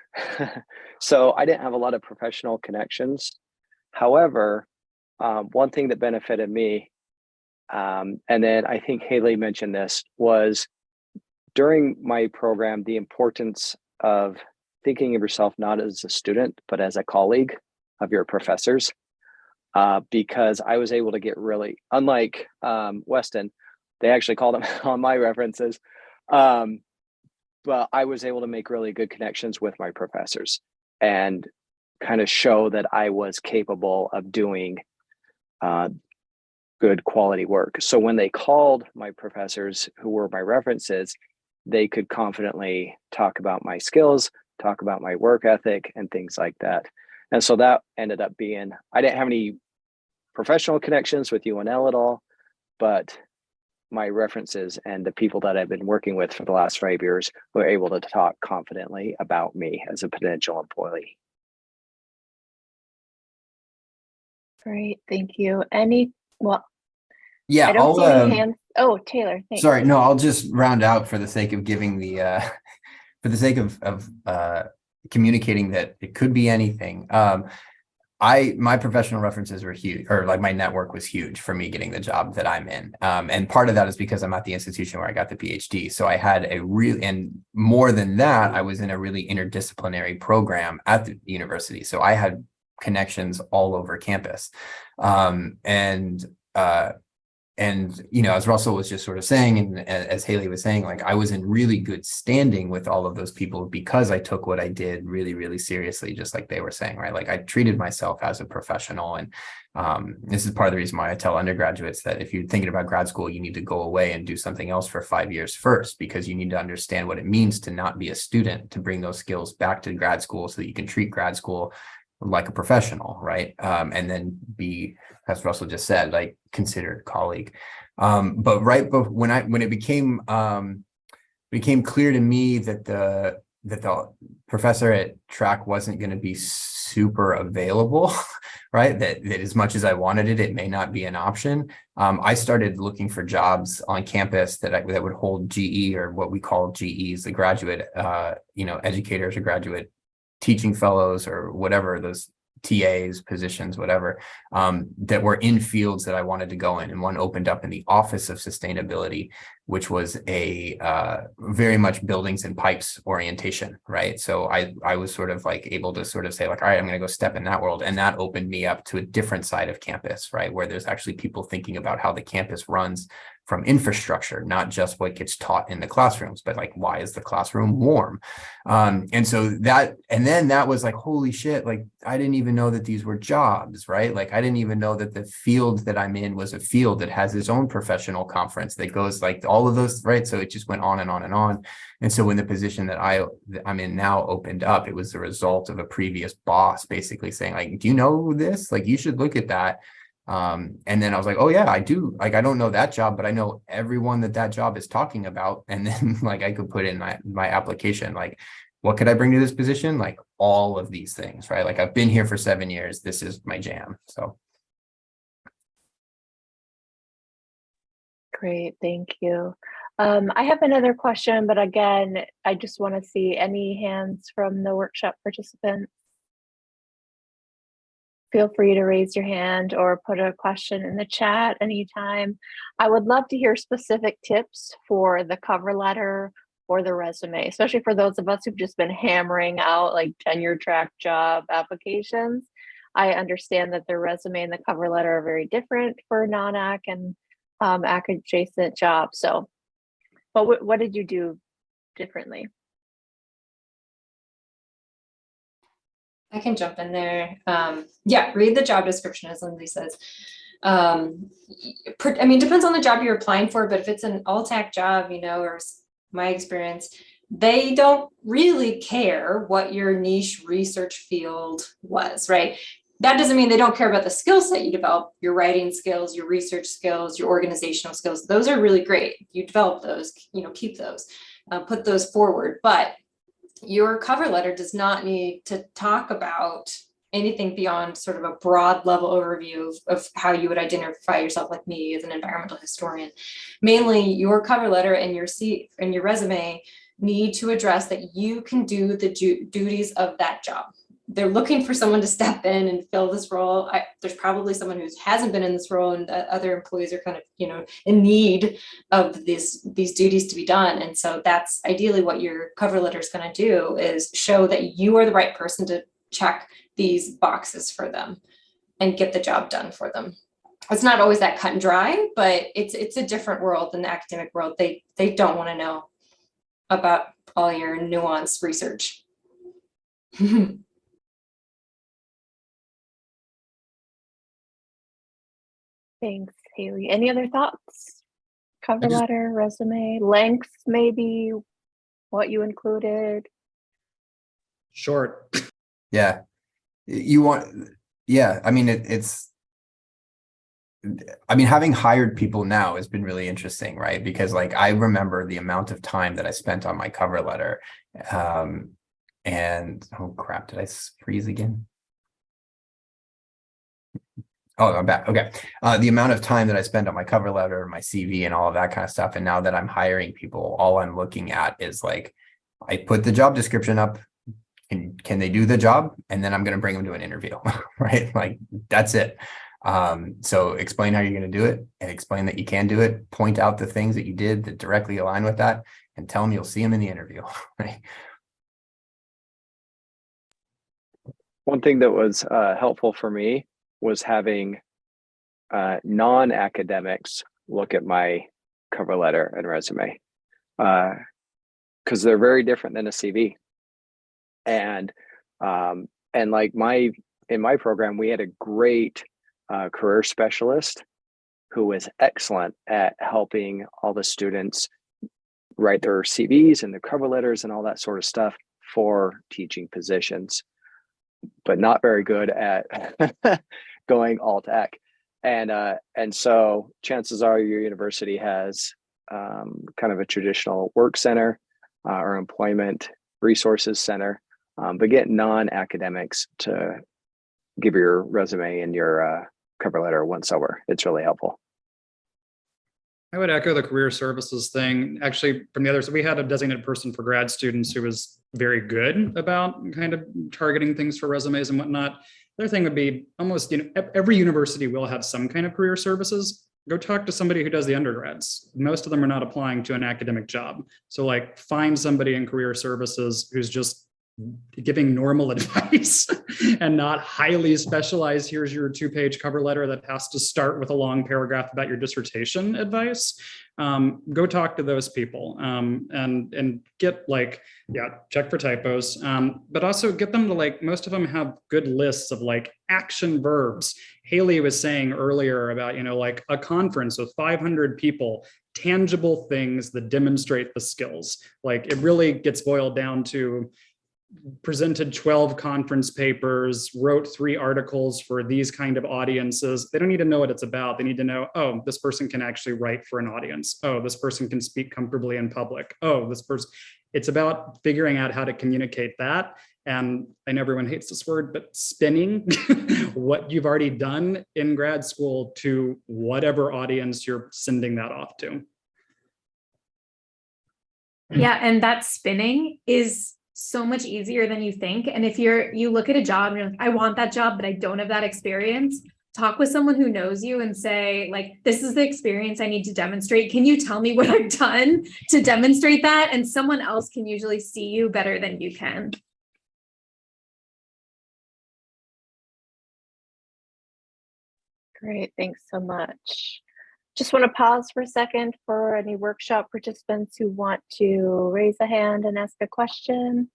F: So I didn't have a lot of professional connections. However, one thing that benefited me, and then I think Haley mentioned this, was during my program, the importance of thinking of yourself not as a student, but as a colleague of your professors. Because I was able to get really, unlike Weston, they actually called them on my references, but I was able to make really good connections with my professors and kind of show that I was capable of doing good quality work. So when they called my professors who were my references, they could confidently talk about my skills, talk about my work ethic and things like that. And so that ended up being, I didn't have any professional connections with UNL at all, but my references and the people that I've been working with for the last 5 years were able to talk confidently about me as a potential employee.
A: Great, thank you.
D: Yeah,
A: I don't see any hands. Oh, Taylor, thanks.
D: Sorry, no, I'll just round out for the sake of giving the for the sake of communicating that it could be anything. My professional references were huge, or like my network was huge for me getting the job that I'm in. And part of that is because I'm at the institution where I got the PhD. So I had and more than that, I was in a really interdisciplinary program at the university. So I had connections all over campus. And, you know, as Russell was just sort of saying, and as Haley was saying, like I was in really good standing with all of those people because I took what I did really, really seriously, just like they were saying, right? Like I treated myself as a professional. And this is part of the reason why I tell undergraduates that if you're thinking about grad school, you need to go away and do something else for 5 years first, because you need to understand what it means to not be a student, to bring those skills back to grad school so that you can treat grad school like a professional, right? And then be, as Russell just said, like considered colleague. But when it became clear to me that the professor at track wasn't going to be super available, right? That as much as I wanted it, it may not be an option. I started looking for jobs on campus that would hold GE, or what we call GEs, the graduate, educators or graduate teaching fellows or whatever, those TAs, positions, whatever, that were in fields that I wanted to go in. And one opened up in the Office of Sustainability, which was a very much buildings and pipes orientation, right? So I was sort of like able to sort of say like, all right, I'm going to go step in that world. And that opened me up to a different side of campus, right? Where there's actually people thinking about how the campus runs from infrastructure, not just what gets taught in the classrooms, but like, why is the classroom warm? And then that was like, holy shit, like I didn't even know that these were jobs, right? Like I didn't even know that the field that I'm in was a field that has its own professional conference that goes like all of those, right? So it just went on and on and on. And so when the position that I'm in now opened up, it was the result of a previous boss basically saying like, do you know this? Like you should look at that. And then I was like, oh yeah, I do. Like, I don't know that job, but I know everyone that job is talking about. And then like, I could put in my application, like, what could I bring to this position? Like all of these things, right? Like I've been here for 7 years. This is my jam. So.
A: Great, thank you. I have another question, but again, I just want to see any hands from the workshop participants. Feel free to raise your hand or put a question in the chat anytime. I would love to hear specific tips for the cover letter or the resume, especially for those of us who've just been hammering out like tenure track job applications. I understand that the resume and the cover letter are very different for non-AC and AC adjacent jobs. So, but what did you do differently?
B: I can jump in there. Yeah, read the job description, as Lindsay says. I mean, depends on the job you're applying for, but if it's an all-tac job, or my experience, they don't really care what your niche research field was, right? That doesn't mean they don't care about the skill set you develop, your writing skills, your research skills, your organizational skills. Those are really great. You develop those, keep those, put those forward. But your cover letter does not need to talk about anything beyond sort of a broad level overview of how you would identify yourself, like me as an environmental historian. Mainly your cover letter and your resume need to address that you can do the duties of that job. they're looking for someone to step in and fill this role. There's probably someone who hasn't been in this role, and other employees are kind of, in need of these duties to be done. And so that's ideally what your cover letter is going to do, is show that you are the right person to check these boxes for them and get the job done for them. It's not always that cut and dry, but it's a different world than the academic world. They don't want to know about all your nuanced research.
A: Thanks, Haley. Any other thoughts? Cover letter, resume, length, maybe what you included?
G: Short.
D: Yeah. Yeah. I mean, having hired people now has been really interesting, right? Because like, I remember the amount of time that I spent on my cover letter. And oh crap, did I freeze again? Oh, I'm back. Okay. The amount of time that I spend on my cover letter, my CV, and all of that kind of stuff. And now that I'm hiring people, all I'm looking at is like, I put the job description up. Can they do the job? And then I'm going to bring them to an interview, right? Like, that's it. So explain how you're going to do it, and explain that you can do it. Point out the things that you did that directly align with that, and tell them you'll see them in the interview. Right?
F: One thing that was helpful for me was having non-academics look at my cover letter and resume, because they're very different than a CV. And like in my program, we had a great career specialist who was excellent at helping all the students write their CVs and their cover letters and all that sort of stuff for teaching positions, but not very good at going alt ec. And so chances are your university has kind of a traditional work center or employment resources center, but get non-academics to give your resume and your cover letter once over. It's really helpful.
G: I would echo the career services thing. Actually, from the other side, we had a designated person for grad students who was very good about kind of targeting things for resumes and whatnot. The other thing would be almost, every university will have some kind of career services. Go talk to somebody who does the undergrads. Most of them are not applying to an academic job. So like, find somebody in career services who's just giving normal advice and not highly specialized. Here's your 2-page cover letter that has to start with a long paragraph about your dissertation advice. Go talk to those people and get like, check for typos, but also get them to most of them have good lists of action verbs. Haley was saying earlier about, like a conference with 500 people, tangible things that demonstrate the skills. It really gets boiled down to presented 12 conference papers, wrote 3 articles for these kind of audiences. They don't need to know what it's about. They need to know, oh, this person can actually write for an audience. Oh, this person can speak comfortably in public. Oh, this person. It's about figuring out how to communicate that. And I know everyone hates this word, but spinning what you've already done in grad school to whatever audience you're sending that off to.
C: Yeah, and that spinning is so much easier than you think. And if you look at a job and you're like, I want that job, but I don't have that experience, talk with someone who knows you and say, this is the experience I need to demonstrate. Can you tell me what I've done to demonstrate that? And someone else can usually see you better than you can.
A: Great, thanks so much. Just want to pause for a second for any workshop participants who want to raise a hand and ask a question.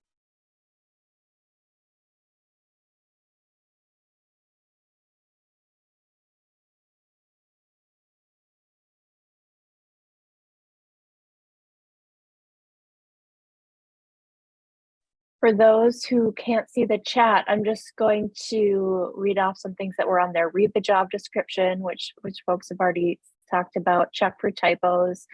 A: For those who can't see the chat, I'm just going to read off some things that were on there. Read the job description, which folks have already talked about. Check for typos.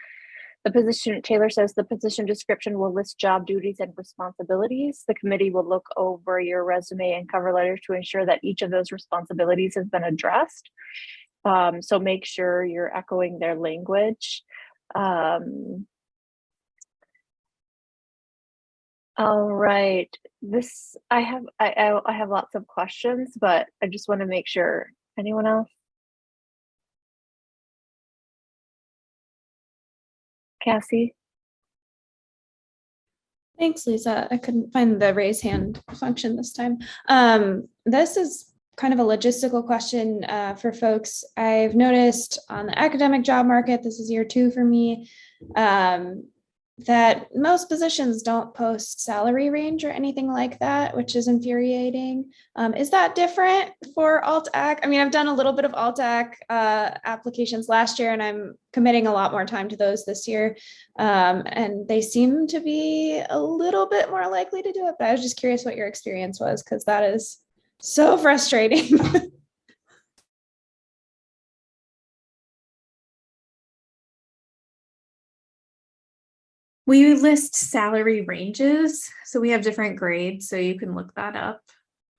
A: The position, Taylor says, the position description will list job duties and responsibilities. The committee will look over your resume and cover letter to ensure that each of those responsibilities has been addressed. So make sure you're echoing their language. All right. This I have lots of questions, but I just want to make sure. Anyone else? Cassie?
H: Thanks, Lisa. I couldn't find the raise hand function this time. This is kind of a logistical question for folks. I've noticed on the academic job market, this is year 2 for me, that most positions don't post salary range or anything like that, which is infuriating. Is that different for alt-ac? I mean, I've done a little bit of alt-ac applications last year, and I'm committing a lot more time to those this year. And they seem to be a little bit more likely to do it, but I was just curious what your experience was, because that is so frustrating.
C: We list salary ranges, so we have different grades, so you can look that up.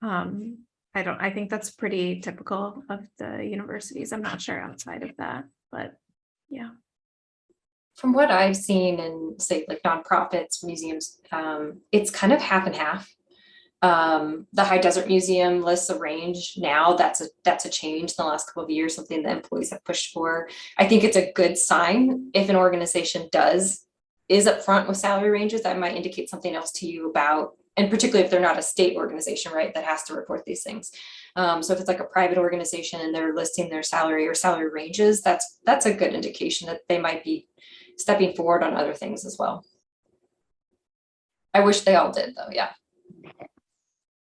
C: I think that's pretty typical of the universities. I'm not sure outside of that, but yeah.
B: From what I've seen in, say, like nonprofits, museums, it's kind of half and half. The High Desert Museum lists a range now. That's a change in the last couple of years, something that employees have pushed for. I think it's a good sign if an organization is upfront with salary ranges. That might indicate something else to you about, and particularly if they're not a state organization, right, that has to report these things. So if it's like a private organization and they're listing their salary or salary ranges, that's a good indication that they might be stepping forward on other things as well. I wish they all did though, yeah.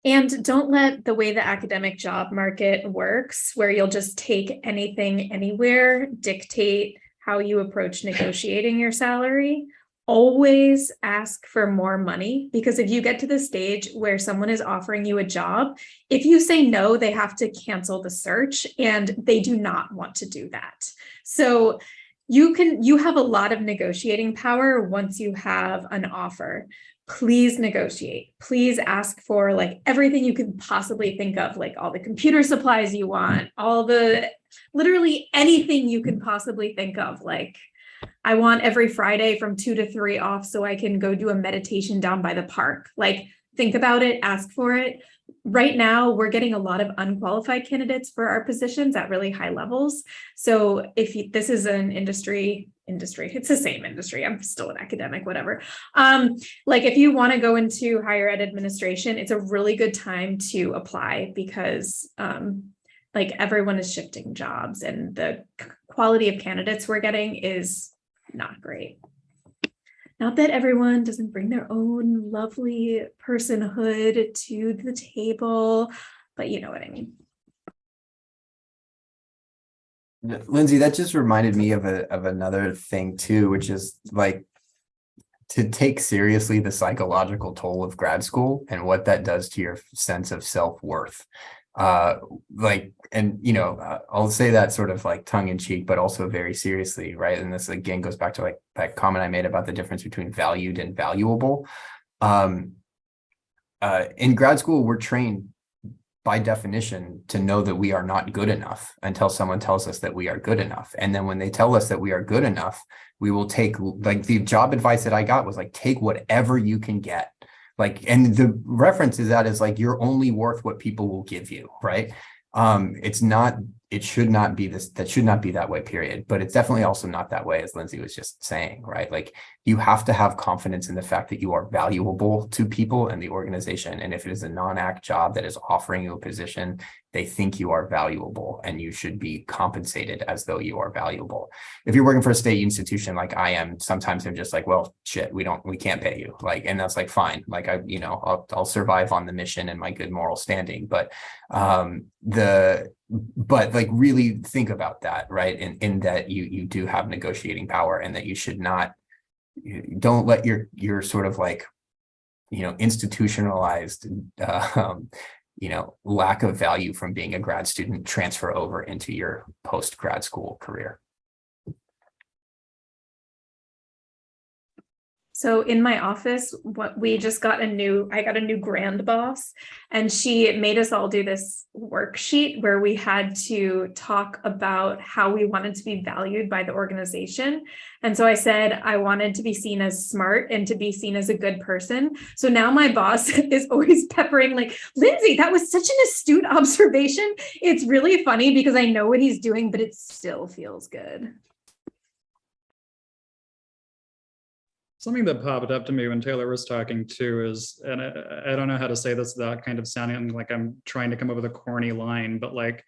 C: And don't let the way the academic job market works, where you'll just take anything anywhere, dictate how you approach negotiating your salary. Always ask for more money, because if you get to the stage where someone is offering you a job, if you say no, they have to cancel the search, and they do not want to do that. So you have a lot of negotiating power once you have an offer. Please negotiate. Please ask for like everything you could possibly think of, like all the computer supplies you want, literally anything you could possibly think of. Like, I want every Friday from 2 to 3 off so I can go do a meditation down by the park. Like, think about it, ask for it. Right now, we're getting a lot of unqualified candidates for our positions at really high levels. So if this is an industry, it's the same industry. I'm still an academic, whatever. Like if you want to go into higher ed administration, it's a really good time to apply, because like everyone is shifting jobs and the quality of candidates we're getting is not great. Not that everyone doesn't bring their own lovely personhood to the table, but you know what I mean.
D: Lindsay, that just reminded me of another thing too, which is like to take seriously the psychological toll of grad school and what that does to your sense of self-worth. I'll say that sort of like tongue in cheek, but also very seriously, right? And this again goes back to like that comment I made about the difference between valued and valuable. In grad school, we're trained by definition to know that we are not good enough until someone tells us that we are good enough. And then when they tell us that we are good enough, we will take, like, the job advice that I got was like, take whatever you can get. Like, and the reference is that is like, you're only worth what people will give you, right? It should not be that way, period. But it's definitely also not that way, as Lindsay was just saying, right? Like, you have to have confidence in the fact that you are valuable to people and the organization. And if it is a non-act job that is offering you a position, they think you are valuable and you should be compensated as though you are valuable. If you're working for a state institution like I am, sometimes I'm just like, well, shit, we can't pay you. Like, and that's like, fine. Like, I'll survive on the mission and my good moral standing. But like, really think about that, right? In that you do have negotiating power, and that you should not, don't let your sort of like, institutionalized lack of value from being a grad student transfer over into your post-grad school career.
C: So in my office, I got a new grand boss, and she made us all do this worksheet where we had to talk about how we wanted to be valued by the organization. And so I said I wanted to be seen as smart and to be seen as a good person. So now my boss is always peppering like, Lindsay, that was such an astute observation. It's really funny because I know what he's doing, but it still feels good.
G: Something that popped up to me when Taylor was talking too is, and I don't know how to say this without kind of sounding like I'm trying to come up with a corny line, but like,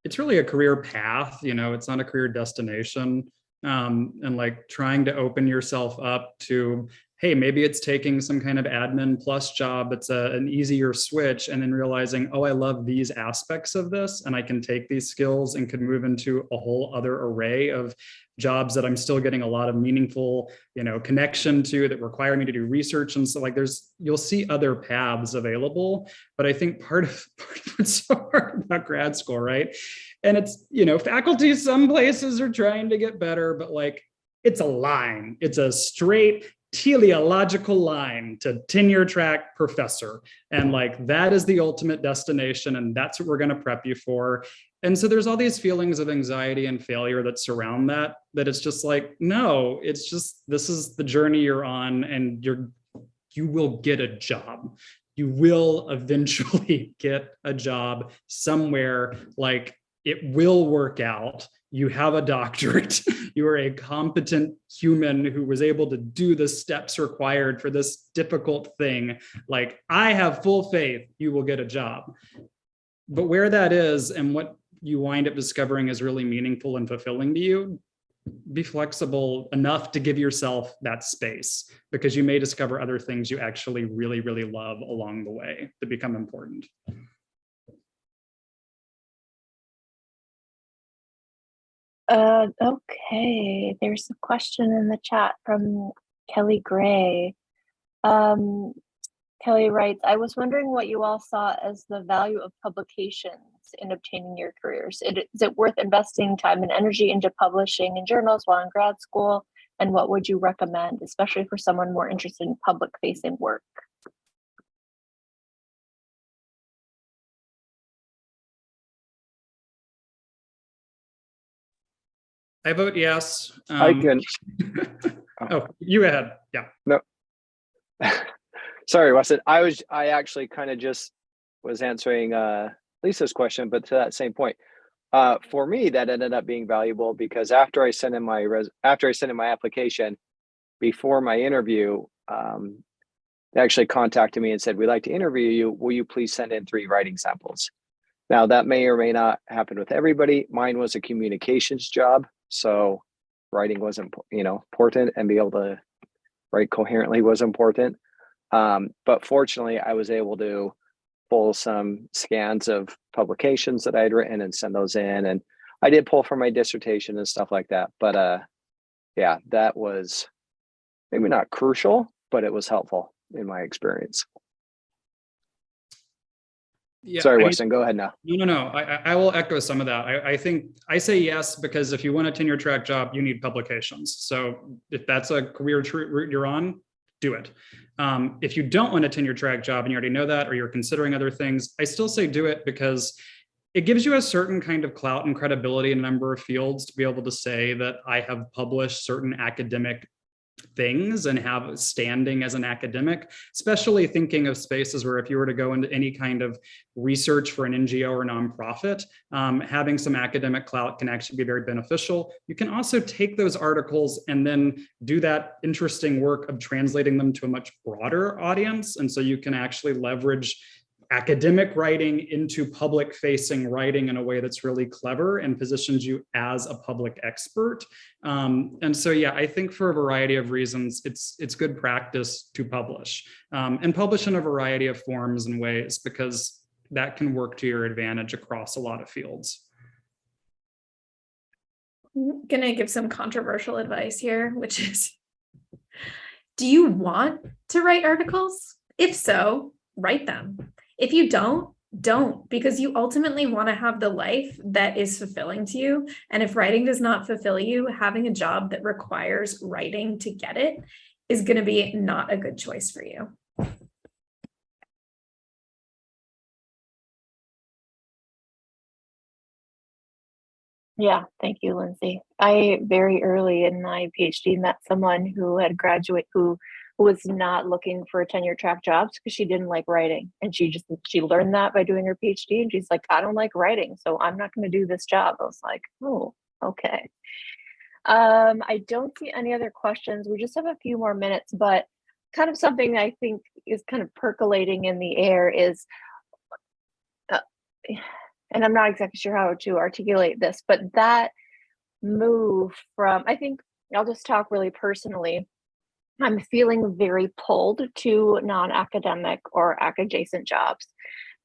G: it's really a career path, you know, it's not a career destination. And like trying to open yourself up to, hey, maybe it's taking some kind of admin plus job. It's an easier switch, and then realizing, oh, I love these aspects of this, and I can take these skills and could move into a whole other array of jobs that I'm still getting a lot of meaningful, you know, connection to, that require me to do research. And so like you'll see other paths available. But I think part of what's so hard about grad school, right? And it's, you know, faculty, some places are trying to get better, but like, it's a line. It's a straight teleological line to tenure track professor. And like, that is the ultimate destination. And that's what we're going to prep you for. And so there's all these feelings of anxiety and failure that surround that it's just like, no, it's just, this is the journey you're on, and you will get a job. You will eventually get a job somewhere. Like, it will work out. You have a doctorate. You are a competent human who was able to do the steps required for this difficult thing. Like, I have full faith you will get a job. But where that is and what you wind up discovering is really meaningful and fulfilling to you, be flexible enough to give yourself that space, because you may discover other things you actually really, really love along the way that become important.
A: Okay, there's a question in the chat from Kelly Gray. Kelly writes, I was wondering what you all saw as the value of publications in obtaining your careers. Is it worth investing time and energy into publishing in journals while in grad school? And what would you recommend, especially for someone more interested in public-facing work?
G: I vote yes.
F: I can.
G: Oh, you ahead. Yeah.
F: No. Sorry, Weston. I actually kind of just was answering Lisa's question, but to that same point, for me, that ended up being valuable because after I sent in my application, before my interview, they actually contacted me and said, "We'd like to interview you. Will you please send in 3 writing samples?" Now that may or may not happen with everybody. Mine was a communications job, so writing was important, and be able to write coherently was important. But fortunately, I was able to pull some scans of publications that I had written and send those in. And I did pull from my dissertation and stuff like that. But yeah, that was maybe not crucial, but it was helpful in my experience.
G: Yeah,
F: sorry, Weston, go ahead now.
G: No. I will echo some of that. I think I say yes because if you want a tenure track job, you need publications. So if that's a career route you're on, do it. If you don't want a tenure track job and you already know that, or you're considering other things, I still say do it because it gives you a certain kind of clout and credibility in a number of fields to be able to say that I have published certain academic things and have standing as an academic, especially thinking of spaces where if you were to go into any kind of research for an NGO or nonprofit, having some academic clout can actually be very beneficial. You can also take those articles and then do that interesting work of translating them to a much broader audience. And so you can actually leverage academic writing into public-facing writing in a way that's really clever and positions you as a public expert. And so, yeah, I think for a variety of reasons, it's good practice to publish and publish in a variety of forms and ways, because that can work to your advantage across a lot of fields.
C: I'm gonna give some controversial advice here, which is, do you want to write articles? If so, write them. If you don't, because you ultimately want to have the life that is fulfilling to you. And if writing does not fulfill you, having a job that requires writing to get it is going to be not a good choice for you.
A: Yeah, thank you, Lindsay. I very early in my PhD met someone who had graduated who was not looking for tenure track jobs because she didn't like writing. And she learned that by doing her PhD, and she's like, I don't like writing, so I'm not going to do this job. I was like, oh, okay. I don't see any other questions. We just have a few more minutes, but kind of something I think is kind of percolating in the air is and I'm not exactly sure how to articulate this, but that move from, I think I'll just talk really personally. I'm feeling very pulled to non-academic or adjacent jobs.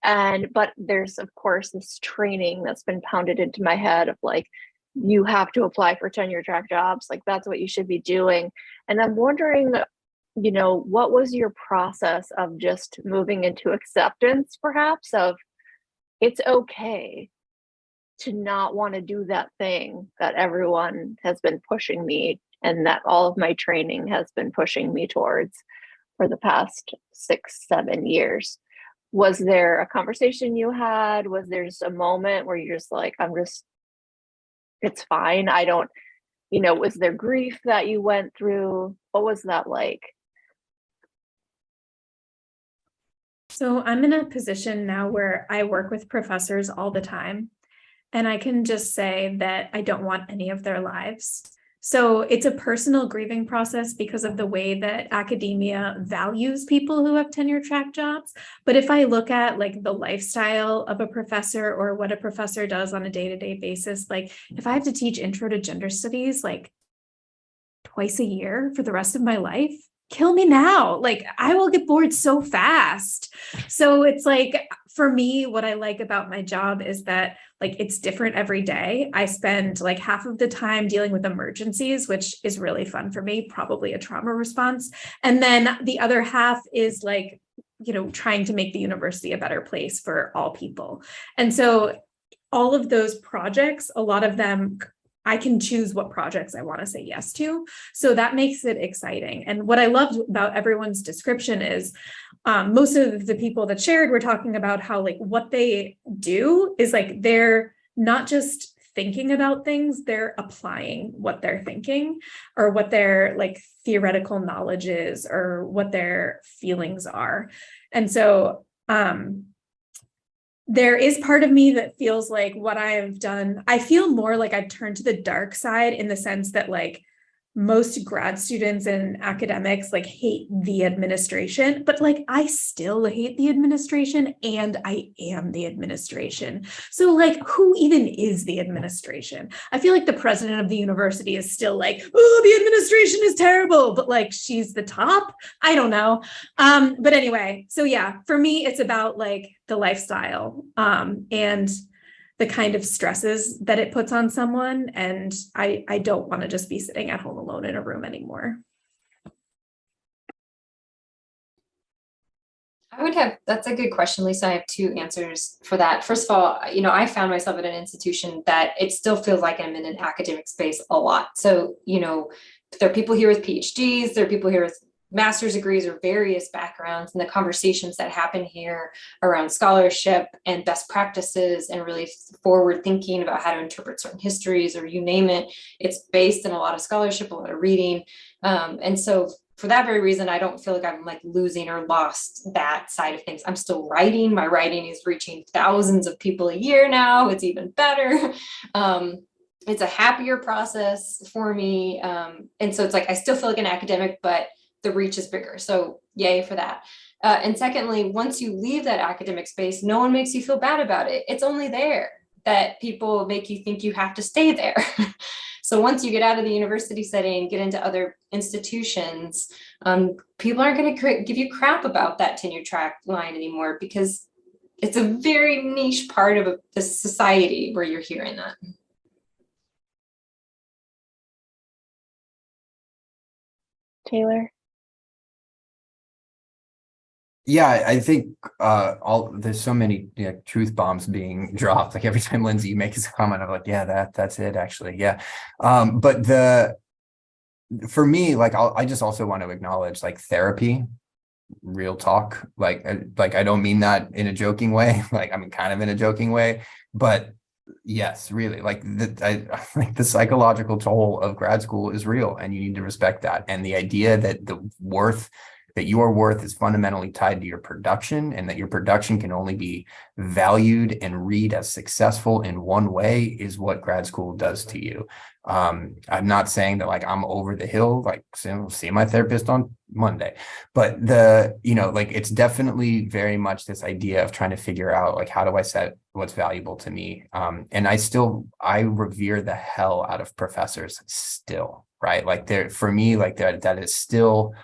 A: But there's of course this training that's been pounded into my head of like, you have to apply for tenure track jobs. Like that's what you should be doing. And I'm wondering, what was your process of just moving into acceptance perhaps of, it's okay to not want to do that thing that everyone has been pushing me and that all of my training has been pushing me towards for the past 6-7 years. Was there a conversation you had? Was there just a moment where you're just like, it's fine. I don't, was there grief that you went through? What was that like?
C: So I'm in a position now where I work with professors all the time, and I can just say that I don't want any of their lives. So it's a personal grieving process because of the way that academia values people who have tenure track jobs. But if I look at like the lifestyle of a professor or what a professor does on a day-to-day basis, like if I have to teach intro to gender studies like twice a year for the rest of my life, kill me now. Like I will get bored so fast. So it's like, for me, what I like about my job is that like it's different every day. I spend like half of the time dealing with emergencies, which is really fun for me, probably a trauma response. And then the other half is like, trying to make the university a better place for all people. And so all of those projects, a lot of them, I can choose what projects I want to say yes to. So that makes it exciting. And what I loved about everyone's description is most of the people that shared were talking about how like what they do is like they're not just thinking about things, they're applying what they're thinking or what their like theoretical knowledge is or what their feelings are. And so there is part of me that feels like what I've done, I feel more like I've turned to the dark side in the sense that like most grad students and academics like hate the administration, but like I still hate the administration and I am the administration. So like who even is the administration? I feel like the president of the university is still like, oh, the administration is terrible, but like she's the top. I don't know. But anyway, so yeah, for me, it's about like the lifestyle and the kind of stresses that it puts on someone. And I don't want to just be sitting at home alone in a room anymore.
B: That's a good question, Lisa. I have two answers for that. First of all, I found myself at an institution that it still feels like I'm in an academic space a lot. So, there are people here with PhDs, there are people here with master's degrees or various backgrounds, and the conversations that happen here around scholarship and best practices and really forward thinking about how to interpret certain histories or you name it, it's based in a lot of scholarship, a lot of reading. And so for that very reason, I don't feel like I'm like losing or lost that side of things. I'm still writing. My writing is reaching thousands of people a year now. It's even better. It's a happier process for me. And so it's like, I still feel like an academic, but the reach is bigger. So yay for that. And secondly, once you leave that academic space, no one makes you feel bad about it. It's only there that people make you think you have to stay there. So once you get out of the university setting, get into other institutions, people aren't going to give you crap about that tenure track line anymore because it's a very niche part of the society where you're hearing that.
A: Taylor?
D: Yeah, I think there's so many truth bombs being dropped. Like every time Lindsay makes a comment, I'm like, yeah, that's it actually. Yeah. But for me, like I just also want to acknowledge like therapy, real talk. Like I don't mean that in a joking way. Like I mean kind of in a joking way, but yes, really, like like the psychological toll of grad school is real, and you need to respect that. And the idea that your worth is fundamentally tied to your production, and that your production can only be valued and read as successful in one way is what grad school does to you. I'm not saying that like I'm over the hill, like see my therapist on Monday, but like it's definitely very much this idea of trying to figure out like, how do I set what's valuable to me? And I revere the hell out of professors still, right? Like for me, like that is still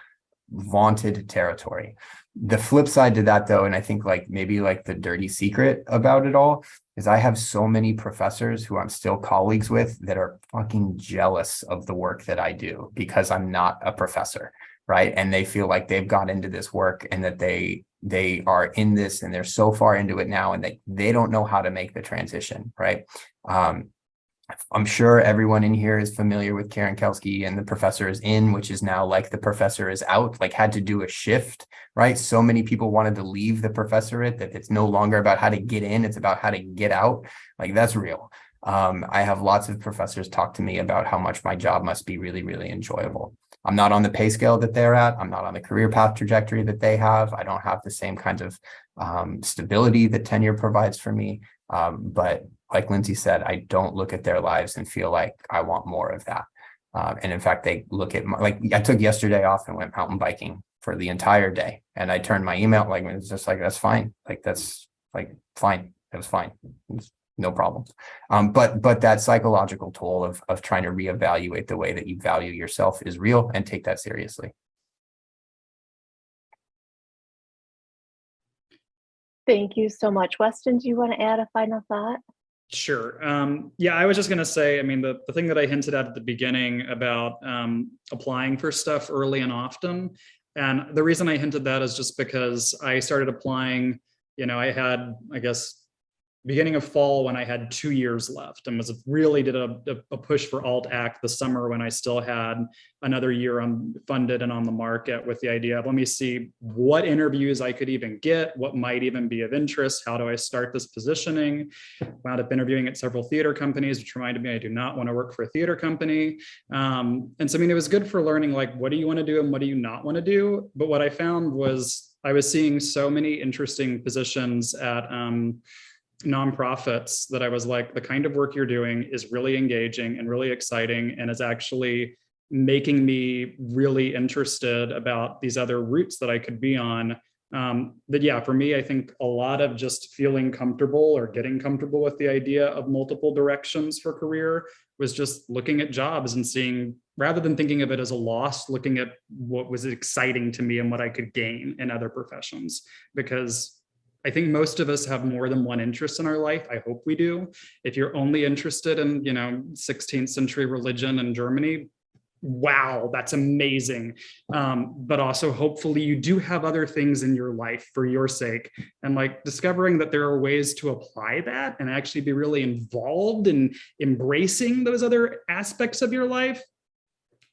D: vaunted territory. The flip side to that, though, and I think like maybe like the dirty secret about it all, is I have so many professors who I'm still colleagues with that are fucking jealous of the work that I do because I'm not a professor, right? And they feel like they've got into this work and that they are in this and they're so far into it now and they don't know how to make the transition, right? I'm sure everyone in here is familiar with Karen Kelsky and The Professor is In, which is now like The Professor is Out, like had to do a shift, right? So many people wanted to leave the professorate that it's no longer about how to get in, it's about how to get out. Like that's real. I have lots of professors talk to me about how much my job must be really, really enjoyable. I'm not on the pay scale that they're at. I'm not on the career path trajectory that they have. I don't have the same kinds of stability that tenure provides for me. But like Lindsay said, I don't look at their lives and feel like I want more of that. And in fact, they look at like I took yesterday off and went mountain biking for the entire day. And I turned my email, like it's just like, that's fine. Like, that's like, fine. It was fine. It's no problem. But that psychological toll of trying to reevaluate the way that you value yourself is real, and take that seriously.
A: Thank you so much. Weston, do you want to add a final thought?
G: Sure. Yeah, I was just going to say, I mean, the thing that I hinted at the beginning about applying for stuff early and often. And the reason I hinted that is just because I started applying, I had, I guess, beginning of fall when I had 2 years left, and did a push for alt-ac the summer when I still had another year funded and on the market, with the idea of, let me see what interviews I could even get, what might even be of interest, how do I start this positioning. Wound up interviewing at several theater companies, which reminded me I do not want to work for a theater company. And so, I mean, it was good for learning, like, what do you want to do and what do you not want to do? But what I found was I was seeing so many interesting positions at nonprofits that I was like, the kind of work you're doing is really engaging and really exciting, and is actually making me really interested about these other routes that I could be on. But yeah, for me, I think a lot of just feeling comfortable or getting comfortable with the idea of multiple directions for career was just looking at jobs and seeing, rather than thinking of it as a loss, looking at what was exciting to me and what I could gain in other professions. Because I think most of us have more than one interest in our life. I hope we do. If you're only interested in, 16th century religion in Germany, wow, that's amazing. But also, hopefully you do have other things in your life for your sake. And like discovering that there are ways to apply that and actually be really involved in embracing those other aspects of your life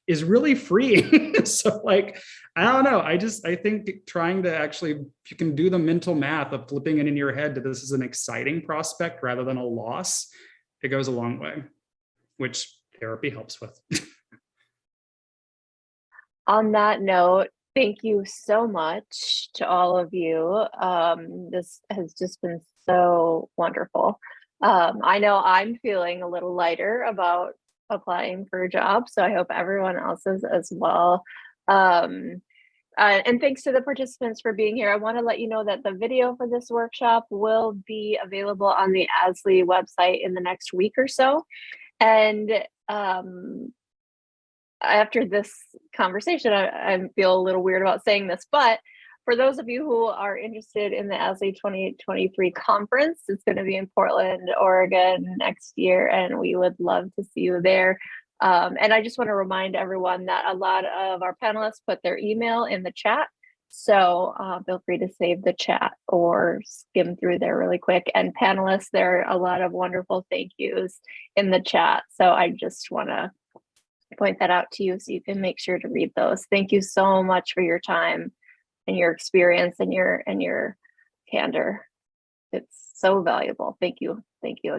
G: is really freeing. So like, I don't know. I think trying to actually, if you can do the mental math of flipping it in your head that this is an exciting prospect rather than a loss, it goes a long way, which therapy helps with.
A: On that note, thank you so much to all of you. This has just been so wonderful. I know I'm feeling a little lighter about applying for a job, so I hope everyone else is as well. And thanks to the participants for being here. I want to let you know that the video for this workshop will be available on the ASLE website in the next week or so. And after this conversation, I feel a little weird about saying this, but for those of you who are interested in the ASLE 2023 conference, it's going to be in Portland, Oregon next year, and we would love to see you there. And I just want to remind everyone that a lot of our panelists put their email in the chat. So feel free to save the chat or skim through there really quick. And panelists, there are a lot of wonderful thank yous in the chat. So I just want to point that out to you so you can make sure to read those. Thank you so much for your time and your experience and your candor. It's so valuable. Thank you. Thank you